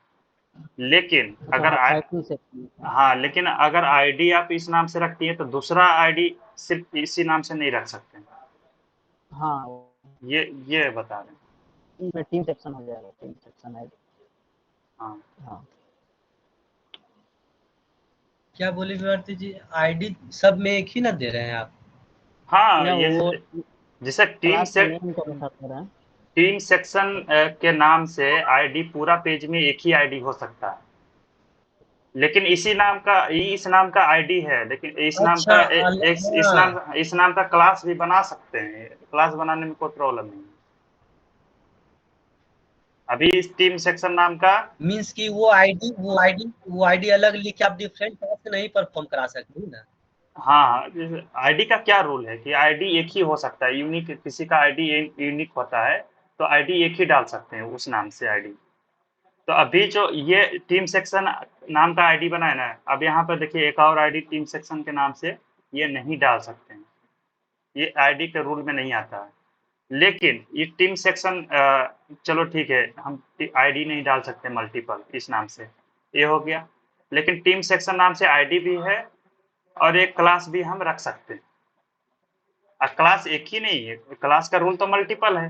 लेकिन अच्छा हाँ, प्राइसिंग सेक्शन। हाँ लेकिन अगर आईडी आप इस नाम से रखती है तो दूसरा आईडी सिर्फ इसी नाम से नहीं रख सकते। हाँ ये बता रहे हैं। इसमें टीम सेक्शन हो जाएगा, टीम सेक्शन आईडी। हाँ हाँ क्या बोले विवर्ती जी, आईडी सब में एक ही ना दे रहे हैं आप? हाँ ना ये वो जैसे क्लास का नेम को बता रहे हैं। टीम सेक्शन के नाम से आईडी पूरा पेज में एक ही आईडी हो सकता है, लेकिन इस नाम का आईडी है, लेकिन इस नाम अच्छा का हाँ, इस नाम का क्लास भी बना सकते हैं। क्लास बनाने में कोई प्रॉब्लम नहीं है। अभी इस टीम सेक्शन नाम का मीन्स कि वो आईडी अलग लिख के आप डिफरेंट टास्क नहीं परफॉर्म करा सकते ना। हाँ आईडी का क्या रूल है कि आईडी एक ही हो सकता है, यूनिक किसी का आईडी यूनिक होता है तो आईडी एक ही डाल सकते हैं उस नाम से आईडी। तो अभी जो ये टीम सेक्शन नाम का आईडी बना है ना, अब यहाँ पर देखिए एक और आईडी टीम सेक्शन के नाम से ये नहीं डाल सकते हैं, ये आईडी के रूल में नहीं आता है। लेकिन ये टीम सेक्शन चलो ठीक है, हम आईडी नहीं डाल सकते मल्टीपल इस नाम से, ये हो गया। लेकिन टीम सेक्शन नाम से आईडी भी है और एक क्लास भी हम रख सकते हैं। क्लास एक ही नहीं है, क्लास का रूल तो मल्टीपल है।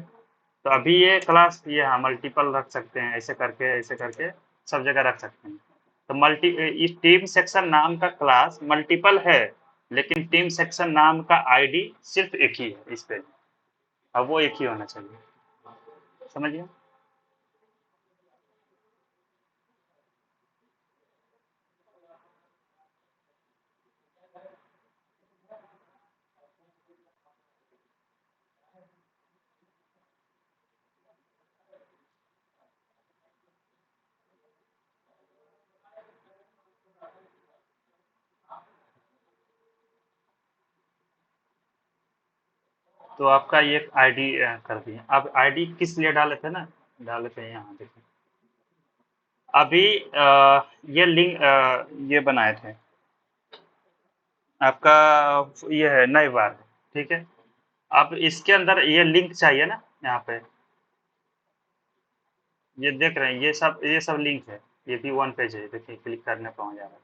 तो अभी ये क्लास ये हाँ मल्टीपल रख सकते हैं, ऐसे करके सब जगह रख सकते हैं। तो इस टीम सेक्शन नाम का क्लास मल्टीपल है, लेकिन टीम सेक्शन नाम का आईडी सिर्फ एक ही है इस पे, अब वो एक ही होना चाहिए, समझिए। तो आपका ये आईडी कर दिए। अब आईडी किस लिए डाले थे ना, डाले थे यहाँ देखिए। अभी ये लिंक ये बनाए थे आपका, ये है नई बार, ठीक है। अब इसके अंदर ये लिंक चाहिए ना, यहाँ पे ये देख रहे हैं, ये सब लिंक है, ये भी वन पेज है, देखिए क्लिक करने पर हो जा रहा है।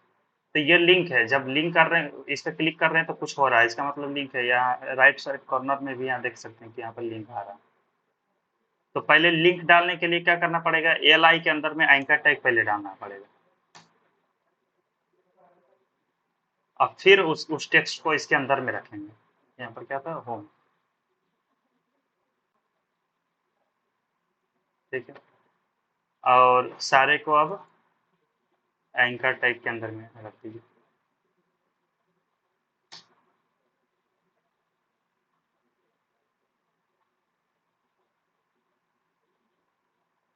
तो ये लिंक है, जब लिंक कर रहे हैं इस पे क्लिक कर रहे हैं तो कुछ हो रहा है, इसका मतलब लिंक है। यहाँ राइट साइड कॉर्नर में भी यहाँ देख सकते हैं कि यहाँ पर लिंक आ रहा है। तो पहले लिंक डालने के लिए क्या करना पड़ेगा, एल आई के अंदर में एंकर टैग पहले डालना पड़ेगा, और फिर उस टेक्स्ट को इसके अंदर में रखेंगे। यहाँ पर क्या था, होम, ठीक है। और सारे को अब एंकर टैग के अंदर में रख दीजिए।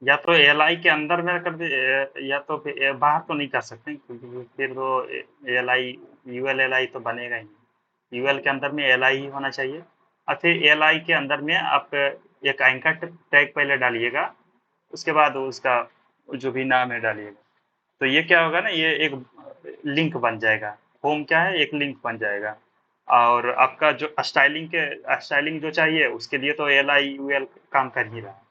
या तो एल आई के अंदर में कर दे, या तो फिर बाहर तो नहीं कर सकते क्योंकि फिर तो L I UL L I तो बनेगा ही नहीं। यूएल के अंदर में एल आई ही होना चाहिए, और फिर एल आई के अंदर में आप एक एंकर टैग पहले डालिएगा, उसके बाद उसका जो भी नाम है डालिएगा। तो ये क्या होगा ना, ये एक लिंक बन जाएगा। होम क्या है, एक लिंक बन जाएगा। और आपका जो स्टाइलिंग जो चाहिए उसके लिए तो एल आई यू एल काम कर ही रहा है।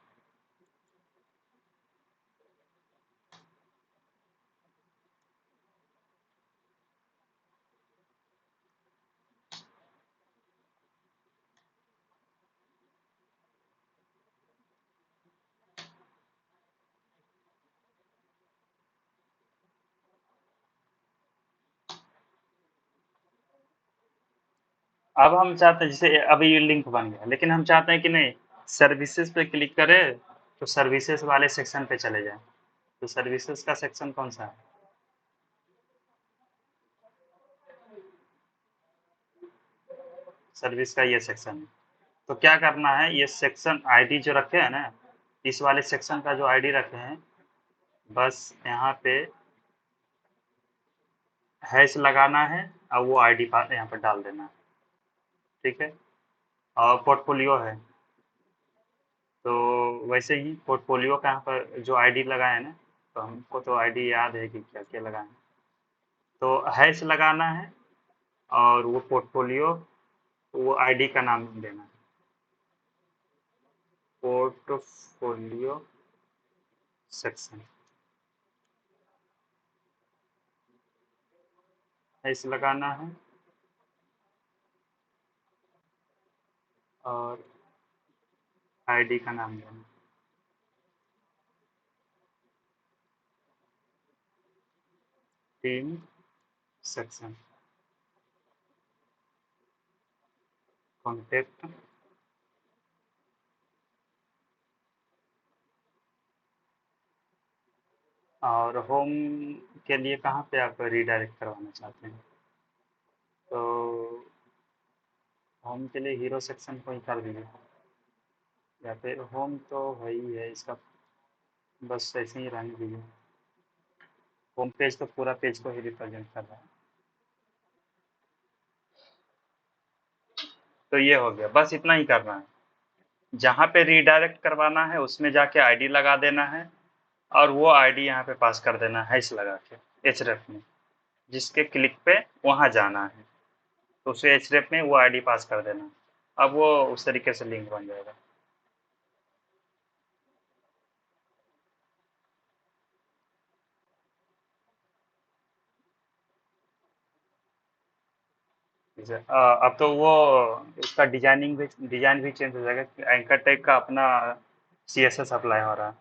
अब हम चाहते हैं, जैसे अभी ये लिंक बन गया, लेकिन हम चाहते हैं कि नहीं, सर्विसेज पे क्लिक करें तो सर्विसेज वाले सेक्शन पे चले जाएं। तो सर्विसेज का सेक्शन कौन सा है, सर्विस का ये सेक्शन है। तो क्या करना है, ये सेक्शन आईडी जो रखे हैं ना, इस वाले सेक्शन का जो आईडी रखे हैं, बस यहाँ पे हैश लगाना है और वो आईडी यहाँ पे डाल देना है, ठीक है। और पोर्टफोलियो है, तो वैसे ही पोर्टफोलियो का यहाँ पर जो आईडी लगाए हैं ना, तो हमको तो आईडी याद है कि क्या क्या लगाए हैं। तो हैश लगाना है और वो पोर्टफोलियो, वो आईडी का नाम देना है, पोर्टफोलियो सेक्शन, हैश लगाना है और आईडी का नाम देना है। टीम सेक्शन, कॉन्टेक्ट, और होम के लिए कहाँ पे आप रीडायरेक्ट करवाना चाहते हैं, तो होम के लिए हीरो सेक्शन को ही कर दीजिए, या फिर होम तो वही है इसका, बस ऐसे ही रहने दीजिए। होम पेज तो पूरा पेज को ही रिप्रेजेंट कर रहा है। तो ये हो गया, बस इतना ही करना है। जहाँ पे रीडायरेक्ट करवाना है उसमें जाके आईडी लगा देना है, और वो आईडी यहाँ पे पास कर देना है हैश लगा के एचरेफ में, जिसके क्लिक पे वहाँ जाना है तो उसे एचरेफ में वो आईडी पास कर देना। अब वो उस तरीके से लिंक बन जाएगा। जैसे, अब तो वो उसका डिजाइन भी चेंज हो जाएगा। एंकर टैग का अपना सीएसएस अप्लाई हो रहा है।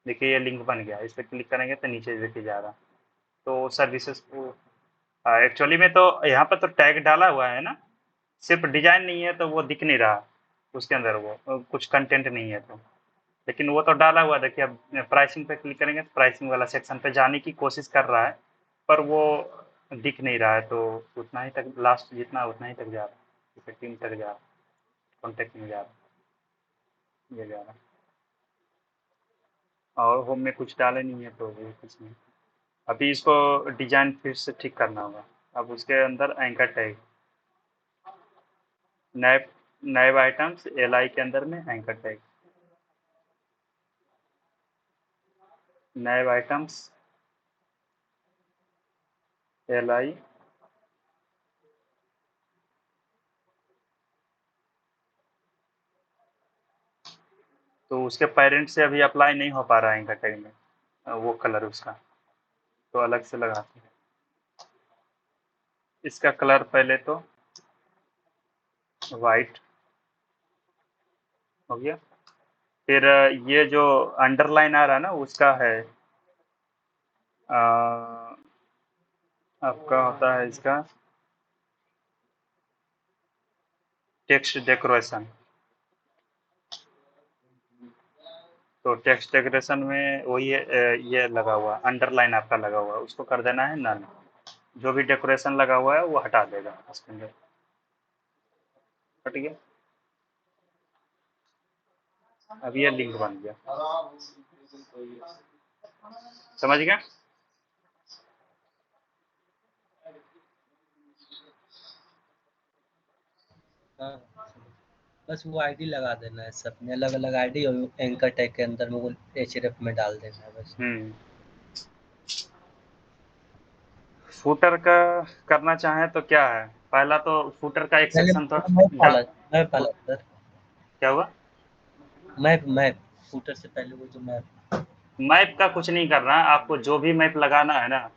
देखिए ये लिंक बन गया, इस पर क्लिक करेंगे तो नीचे देखिए जा रहा। तो सर्विसेज को एक्चुअली में तो यहाँ पर तो टैग डाला हुआ है ना, सिर्फ डिजाइन नहीं है तो वो दिख नहीं रहा उसके अंदर, वो कुछ कंटेंट नहीं है तो, लेकिन वो तो डाला हुआ है। देखिए अब प्राइसिंग पे क्लिक करेंगे तो प्राइसिंग वाला सेक्शन पे जाने की कोशिश कर रहा है, पर वो दिख नहीं रहा है, तो उतना ही तक लास्ट जितना उतना ही तक जा रहा है, इफेक्टिव तक जा रहा है, कॉन्टेक्ट में जा रहा है, ये जा रहा है। और होम में कुछ डाले नहीं है तो वो कुछ नहीं। अभी इसको डिजाइन फिर से ठीक करना होगा। अब उसके अंदर एंकर टैग, नए नए आइटम्स एल आई के अंदर में एंकर टैग, नए आइटम्स एल आई, तो उसके पेरेंट से अभी अप्लाई नहीं हो पा रहा है एंकर टैग में, वो कलर उसका, तो अलग से लगाते हैं। इसका कलर पहले तो वाइट हो गया, फिर ये जो अंडरलाइन आ रहा है ना उसका है, आपका होता है इसका टेक्स्ट डेकोरेशन। तो टेक्स्ट डेकोरेशन में वही ये लगा हुआ अंडरलाइन आपका लगा हुआ है, उसको कर देना है नन। जो भी डेकोरेशन लगा हुआ है वो हटा देगा उसके अंदर, हट गया। अब ये लिंक बन गया, समझ गया। हाँ, बस वो आईडी लगा देना है, सब में अलग अलग आईडी और एंकर टैग के अंदर में वो एचरेफ में डाल देना है बस। फूटर का करना चाहें तो क्या है, पहला तो फूटर का एक पहले सेक्शन तो मैप वाला सर, क्या हुआ, मैप मैप फूटर से पहले वो जो मैप। मैप का कुछ नहीं करना है आपको, जो भी मैप लगाना है ना,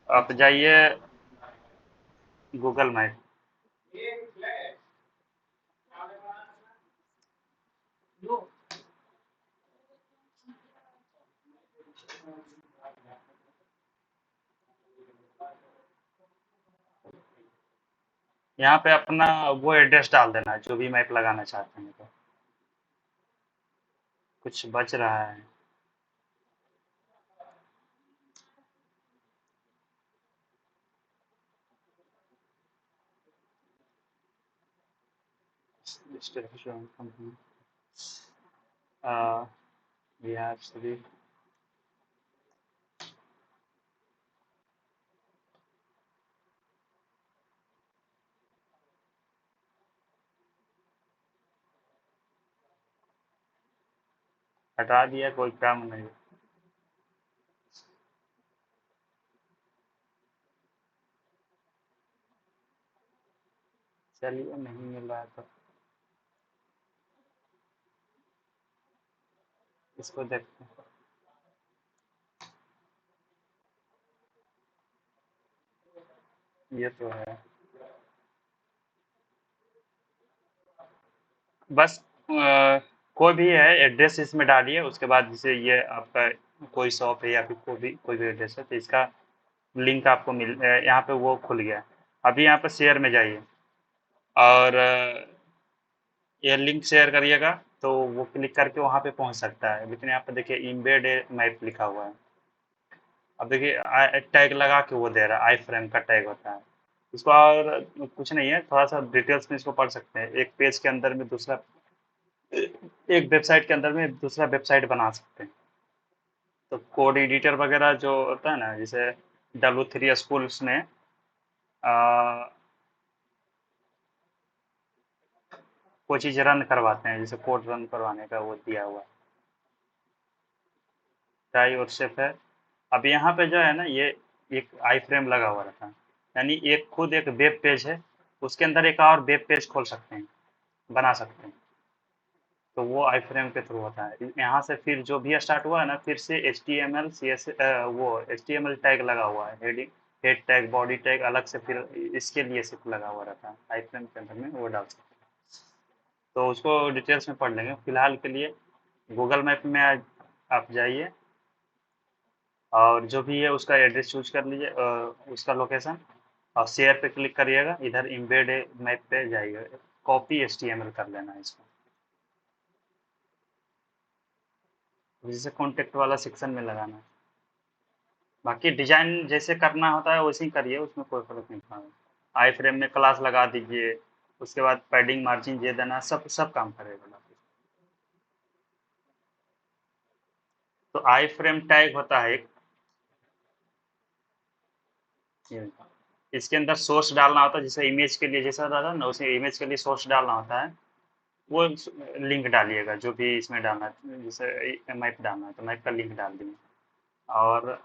आप जाइए गूगल मैप, यहाँ पे अपना वो एड्रेस डाल देना है जो भी मैप लगाना चाहते हैं। तो कुछ बच रहा है, distribution company, we have three, हटा दिया, कोई काम नहीं। चलिए नहीं मिल रहा है तो इसको देखते हैं। ये तो है, बस कोई भी है एड्रेस इसमें डालिए, उसके बाद जैसे ये आपका कोई शॉप है या फिर कोई भी एड्रेस है तो इसका लिंक आपको यहाँ पे वो खुल गया। अभी यहाँ पे शेयर में जाइए और ये लिंक शेयर करिएगा तो वो क्लिक करके वहाँ पे पहुँच सकता है, लेकिन यहाँ पे देखिए इम्बेड मैप लिखा हुआ है। अब देखिए टैग लगा के वो दे रहा है, आई फ्रेम का टैग होता है इसको, और कुछ नहीं है, थोड़ा सा डिटेल्स में इसको पढ़ सकते हैं। एक पेज के अंदर में दूसरा, एक वेबसाइट के अंदर में दूसरा वेबसाइट बना सकते हैं। तो कोड एडिटर वगैरह जो होता है ना, जैसे W3 स्कूल्स में कोई चीज़ रन करवाते हैं, जैसे कोड रन करवाने का वो दिया हुआ टाई और सिर्फ है। अब यहाँ पे जो है ना, ये एक आई फ्रेम लगा हुआ रहता है, यानी एक खुद एक वेब पेज है, उसके अंदर एक और वेब पेज खोल सकते हैं, बना सकते हैं। तो वो आई फ्रेम के थ्रू होता है। यहाँ से फिर जो भी स्टार्ट हुआ है ना, फिर से H T M L C S वो H T M L tag लगा हुआ है, heading head tag body tag अलग से फिर इसके लिए सिर्फ लगा हुआ रहता है, आई फ्रेम के अंदर में वो डाल सकते हैं। तो उसको डिटेल्स में पढ़ लेंगे, फिलहाल के लिए गूगल मैप में आप जाइए और जो भी है उसका एड्रेस चूज कर लीजिए, उसका लोकेशन, और शेयर पे क्लिक करिएगा, इधर इम्बेड मैप पे जाइएगा, कॉपी HTML कर लेना है इसको, जैसे कॉन्टेक्ट वाला सेक्शन में लगाना है। बाकी डिजाइन जैसे करना होता है वैसे ही करिए, उसमें कोई फर्क नहीं पड़ेगा। आई फ्रेम में क्लास लगा दीजिए, उसके बाद पैडिंग मार्जिन ये देना, सब सब काम करेगा। तो आई फ्रेम टैग होता है एक, ये, इसके अंदर सोर्स डालना होता है, जैसे इमेज के लिए जैसा डाला ना, उसे इमेज के लिए सोर्स डालना होता है, वो लिंक डालिएगा जो भी इसमें डालना है, जैसे मैप डालना है तो मैप का लिंक डाल दिए। और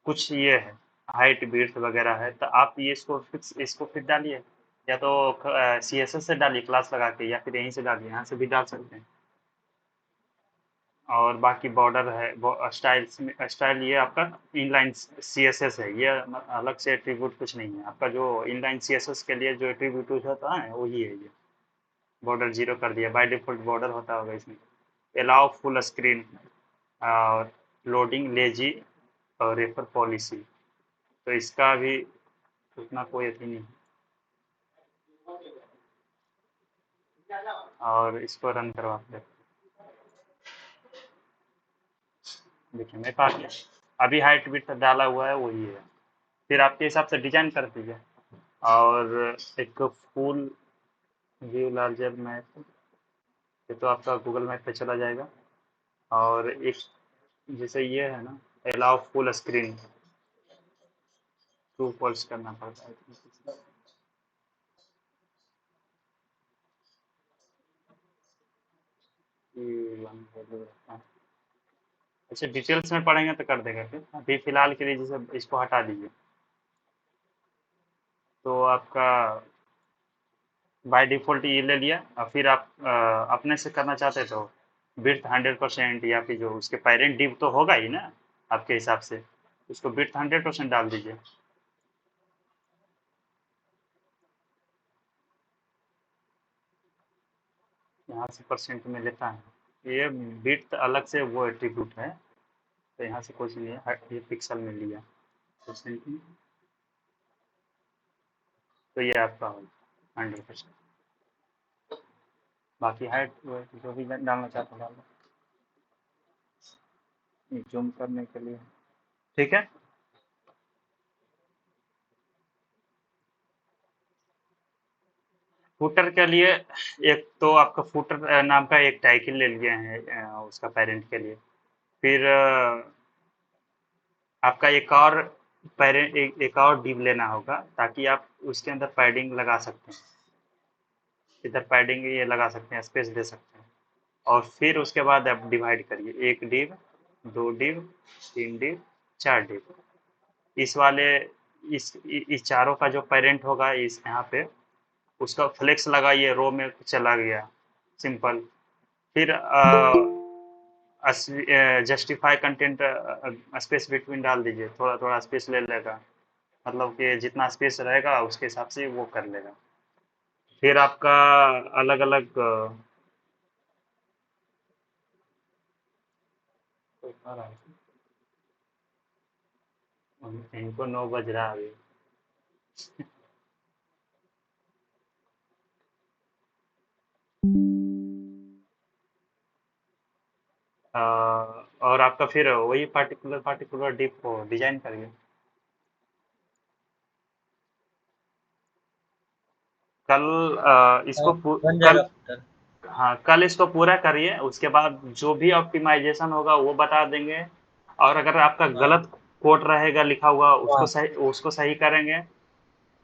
कुछ ये है हाइट विड्थ वगैरह है, तो आप ये इसको फिर डालिए, या तो CSS से डालिए क्लास लगा के, या फिर यहीं से डालिए, यहाँ से भी डाल सकते हैं। और बाकी बॉर्डर है, स्टाइल ये आपका इनलाइन CSS है, ये अलग से एट्रीब्यूट कुछ नहीं है आपका। जो इनलाइन CSS के लिए जो एट्रीब्यूट होता है वही है ये। बॉर्डर 0 कर दिया, बाय डिफॉल्ट बॉर्डर होता होगा इसमें। अलाउ फुल स्क्रीन और लोडिंग लेजी और रेफर पॉलिसी, तो इसका भी उतना कोई अथी नहीं। और इसको रन करवाते हैं, देखिए मैं पा गया, अभी हाइट विड्थ डाला हुआ है वही है। फिर आपके हिसाब से डिजाइन कर दीजिए। और एक फुल व्यू लार्जर मैप, ये तो आपका गूगल मैप पे चला जाएगा। और एक जैसे ये है ना, allow full screen, true false करना पड़ता है। अच्छा डिटेल्स में पढ़ेंगे तो कर देगा, फिर अभी फिलहाल के लिए जैसे इसको हटा दीजिए। तो आपका बाय डिफ़ॉल्ट ये ले लिया, और फिर आप अपने से करना चाहते तो विड्थ 100%, या फिर जो उसके पेरेंट डिव तो होगा ही ना आपके हिसाब से, उसको विड्थ 100% डाल दीजिए। यहाँ से परसेंट में लेता है, ये विड्थ अलग से वो एट्रीब्यूट है, तो यहाँ से कुछ नहीं है, ये पिक्सल में लिया परसेंट में, तो ये आपका होगा 100%। बाकी हाइट जो भी डालना चाहते हैं डाल दो, जूम करने के लिए, ठीक है। फुटर के लिए एक तो आपका फुटर नाम का एक टाइटल ले लिए हैं उसका पेरेंट के लिए। फिर आपका एक और पेरेंट एक और डिव लेना होगा, ताकि आप उसके अंदर पैडिंग लगा सकते हैं, इधर पैडिंग ये लगा सकते हैं, स्पेस दे सकते हैं। और फिर उसके बाद आप डिवाइड करिए, एक डिव, 2 डिव, 3 डिव, 4 डिव। इस वाले इस चारों का जो पेरेंट होगा इस यहाँ पे, उसका फ्लेक्स लगाइए, रो में चला गया, सिंपल। फिर जस्टिफाई कंटेंट स्पेस बिटवीन डाल दीजिए, थोड़ा थोड़ा स्पेस ले लेगा, मतलब कि जितना स्पेस रहेगा उसके हिसाब से वो कर लेगा। फिर आपका अलग अलग इनको 9 बज रहा है अभी। और आपका फिर वही पार्टिकुलर डिप को डिजाइन करिए। कल हाँ, इसको बन कल, जाएगा फुटर। हाँ कल इसको पूरा करिए, उसके बाद जो भी ऑप्टिमाइजेशन होगा वो बता देंगे। और अगर आपका हाँ गलत कोड रहेगा लिखा हुआ, हाँ उसको सही करेंगे, हाँ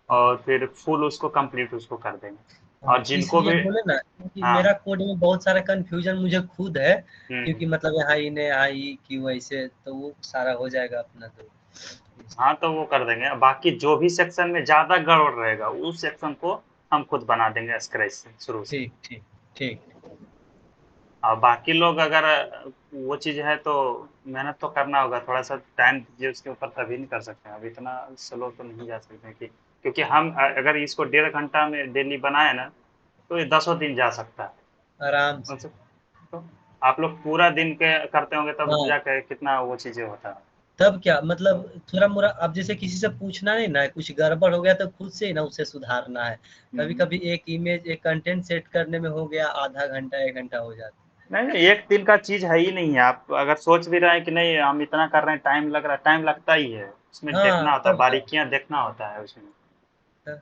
और फिर फुल उसको कंप्लीट उसको कर देंगे। हाँ, और जिनको इसलिए भी, बोले ना, क्योंकि हाँ, मेरा कोड में बहुत सारा कंफ्यूजन मुझे खुद है, हम्म, क्योंकि मतलब यहाँ इन्हें आई कि वैसे तो वो सारा हो जाएगा अपना तो। हाँ तो वो कर देंगे। बाकी जो भी सेक्शन में ज्यादा गड़बड़ रहेगा उस सेक्शन को हम खुद बना देंगे स्क्रैच से, शुरू से। ठीक ठीक ठीक। और बाकी लोग अगर वो चीज़ है तो मेहनत तो करना होगा, थोड़ा सा टाइम दीजिए उसके ऊपर, तभी नहीं कर सकते हैं। अब इतना स्लो तो नहीं जा सकते हैं कि, क्योंकि हम अगर इसको 1.5 घंटा में डेली बनाए ना, तो ये 10 दिन जा सकता है। आराम से। मतलब तो आप लोग पूरा दिन के करते होंगे तब हाँ, जाकर कितना वो चीज़ें होता है। तब क्या मतलब थोड़ा मोड़ा अब जैसे किसी से पूछना नहीं ना, कुछ गड़बड़ हो गया तो खुद से ही ना उसे सुधारना है। कभी कभी एक इमेज एक कंटेंट सेट करने में हो गया आधा घंटा 1 घंटा हो जाता नहीं नहीं, एक दिन का चीज है ही नहीं है। आप अगर सोच भी रहे हैं कि नहीं हम इतना कर रहे हैं, टाइम लग रहा है, टाइम लगता ही है उसमें, है। हाँ देखना होता है, तब क्या। बारीकियां देखना होता है उसमें। हाँ।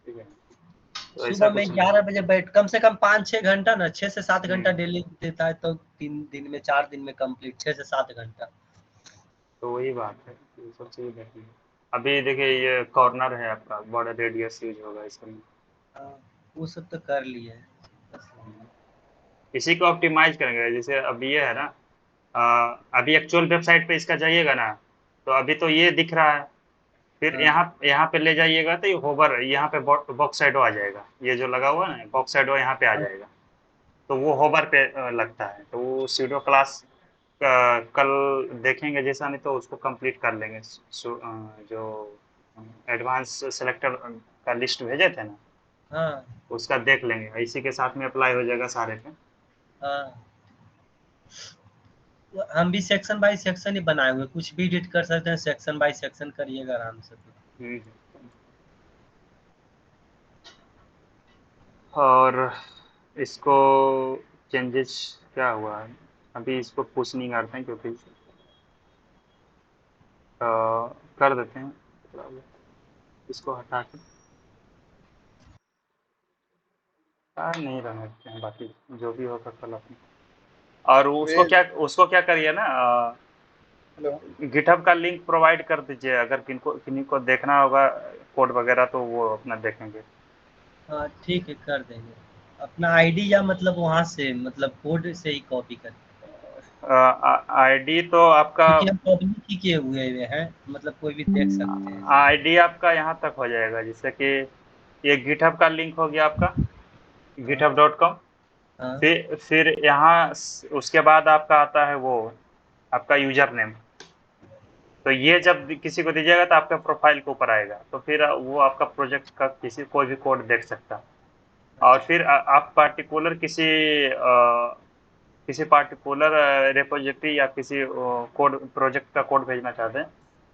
ठीक है, तो ऐसा सुबह में कुछ नहीं। 11 बजे बैठ कम से कम 5-6 घंटा ना, 6 से 7 घंटा हम्म, डेली देता है तो 3 दिन में 4 दिन में कंप्लीट 6 से 7 घंटा। तो वही बात है, ये सब चीज देखनी है। अभी देखिए ये कॉर्नर है आपका, बड़ा रेडियस यूज होगा इसमें। हाँ, वो सब तो कर लिए है। बस। इसी को ऑप्टिमाइज करेंगे। जैसे अभी ये है ना, अभी एक्चुअल वेबसाइट पे इसका जाइएगा ना, तो अभी तो ये दिख रहा है, फिर हाँ यहाँ यहाँ पे ले जाइएगा तो ये होवर यहाँ पे बॉक्स साइडो आ जाएगा, ये जो लगा हुआ है ना बॉक्स साइडो यहाँ पे आ हाँ जाएगा। तो वो होवर पे लगता है, तो वो सीडो क्लास कल देखेंगे जैसा, नहीं तो उसको कंप्लीट कर लेंगे। जो एडवांस सेलेक्टर का लिस्ट भेजे थे ना, हाँ उसका देख लेंगे, इसी के साथ में अप्लाई हो जाएगा सारे पे। हाँ। तो हम भी सेक्शन बाय सेक्शन ही बनाए हुए, कुछ भी एडिट कर सकते हैं, सेक्शन बाय सेक्शन करिएगा आराम से। हम्म। और इसको चेंजेस क्या हुआ है, अभी इसको पुश नहीं करते हैं क्योंकि कर देते हैं, इसको हटा के नहीं रहने देते हैं, बाकी जो भी होगा कल अपने। और वेल उसको क्या करिए ना, हेलो। गिटहब का लिंक प्रोवाइड कर दीजिए, अगर किन्हीं को देखना होगा कोड वगैरह तो वो अपना देखेंगे। हाँ ठीक है कर देंगे। अपना आईडी या मतलब वहाँ से मतलब कोड से ही कॉपी कर, आईडी तो आपका, क्योंकि हम पब्लिक ही किए हुए हैं, मतलब कोई भी देख सकते हैं। आईडी आपका यहाँ तक हो जाएगा, जैसे कि ये गिटहब का लिंक हो गया आपका, हाँ github.com। हाँ फिर यहाँ उसके बाद आपका आता है वो आपका यूजर नेम। तो ये जब किसी को दीजिएगा तो आपका प्रोफाइल के ऊपर आएगा, तो फिर वो आपका प्रोजेक्ट का कोई भी कोड देख सकता है। और अच्छा फिर आप पार्टिकुलर किसी पार्टिकुलर रिपोजिटरी या किसी कोड प्रोजेक्ट का कोड भेजना चाहते हैं,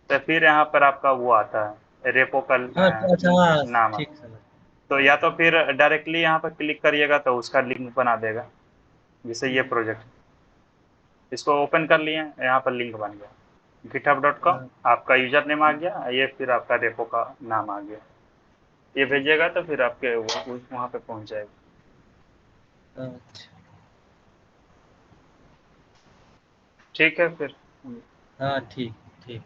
तो फिर यहाँ पर आपका वो आता है, रेपो का हाँ अच्छा हाँ नाम आता ठीक है। समझ। तो या तो फिर डायरेक्टली यहाँ पर क्लिक करिएगा तो उसका लिंक बना देगा, जैसे ये प्रोजेक्ट, इसको ओपन कर लिए, यहाँ पर लिंक बन गया, github.com, हाँ आपका यूजर नेम आ गया, ये फिर आपका रेपो का नाम आ गया, ये भेजिएगा तो फिर आपके वहाँ पे पहुँच जाएगा। अच्छा ठीक है फिर। हाँ ठीक ठीक।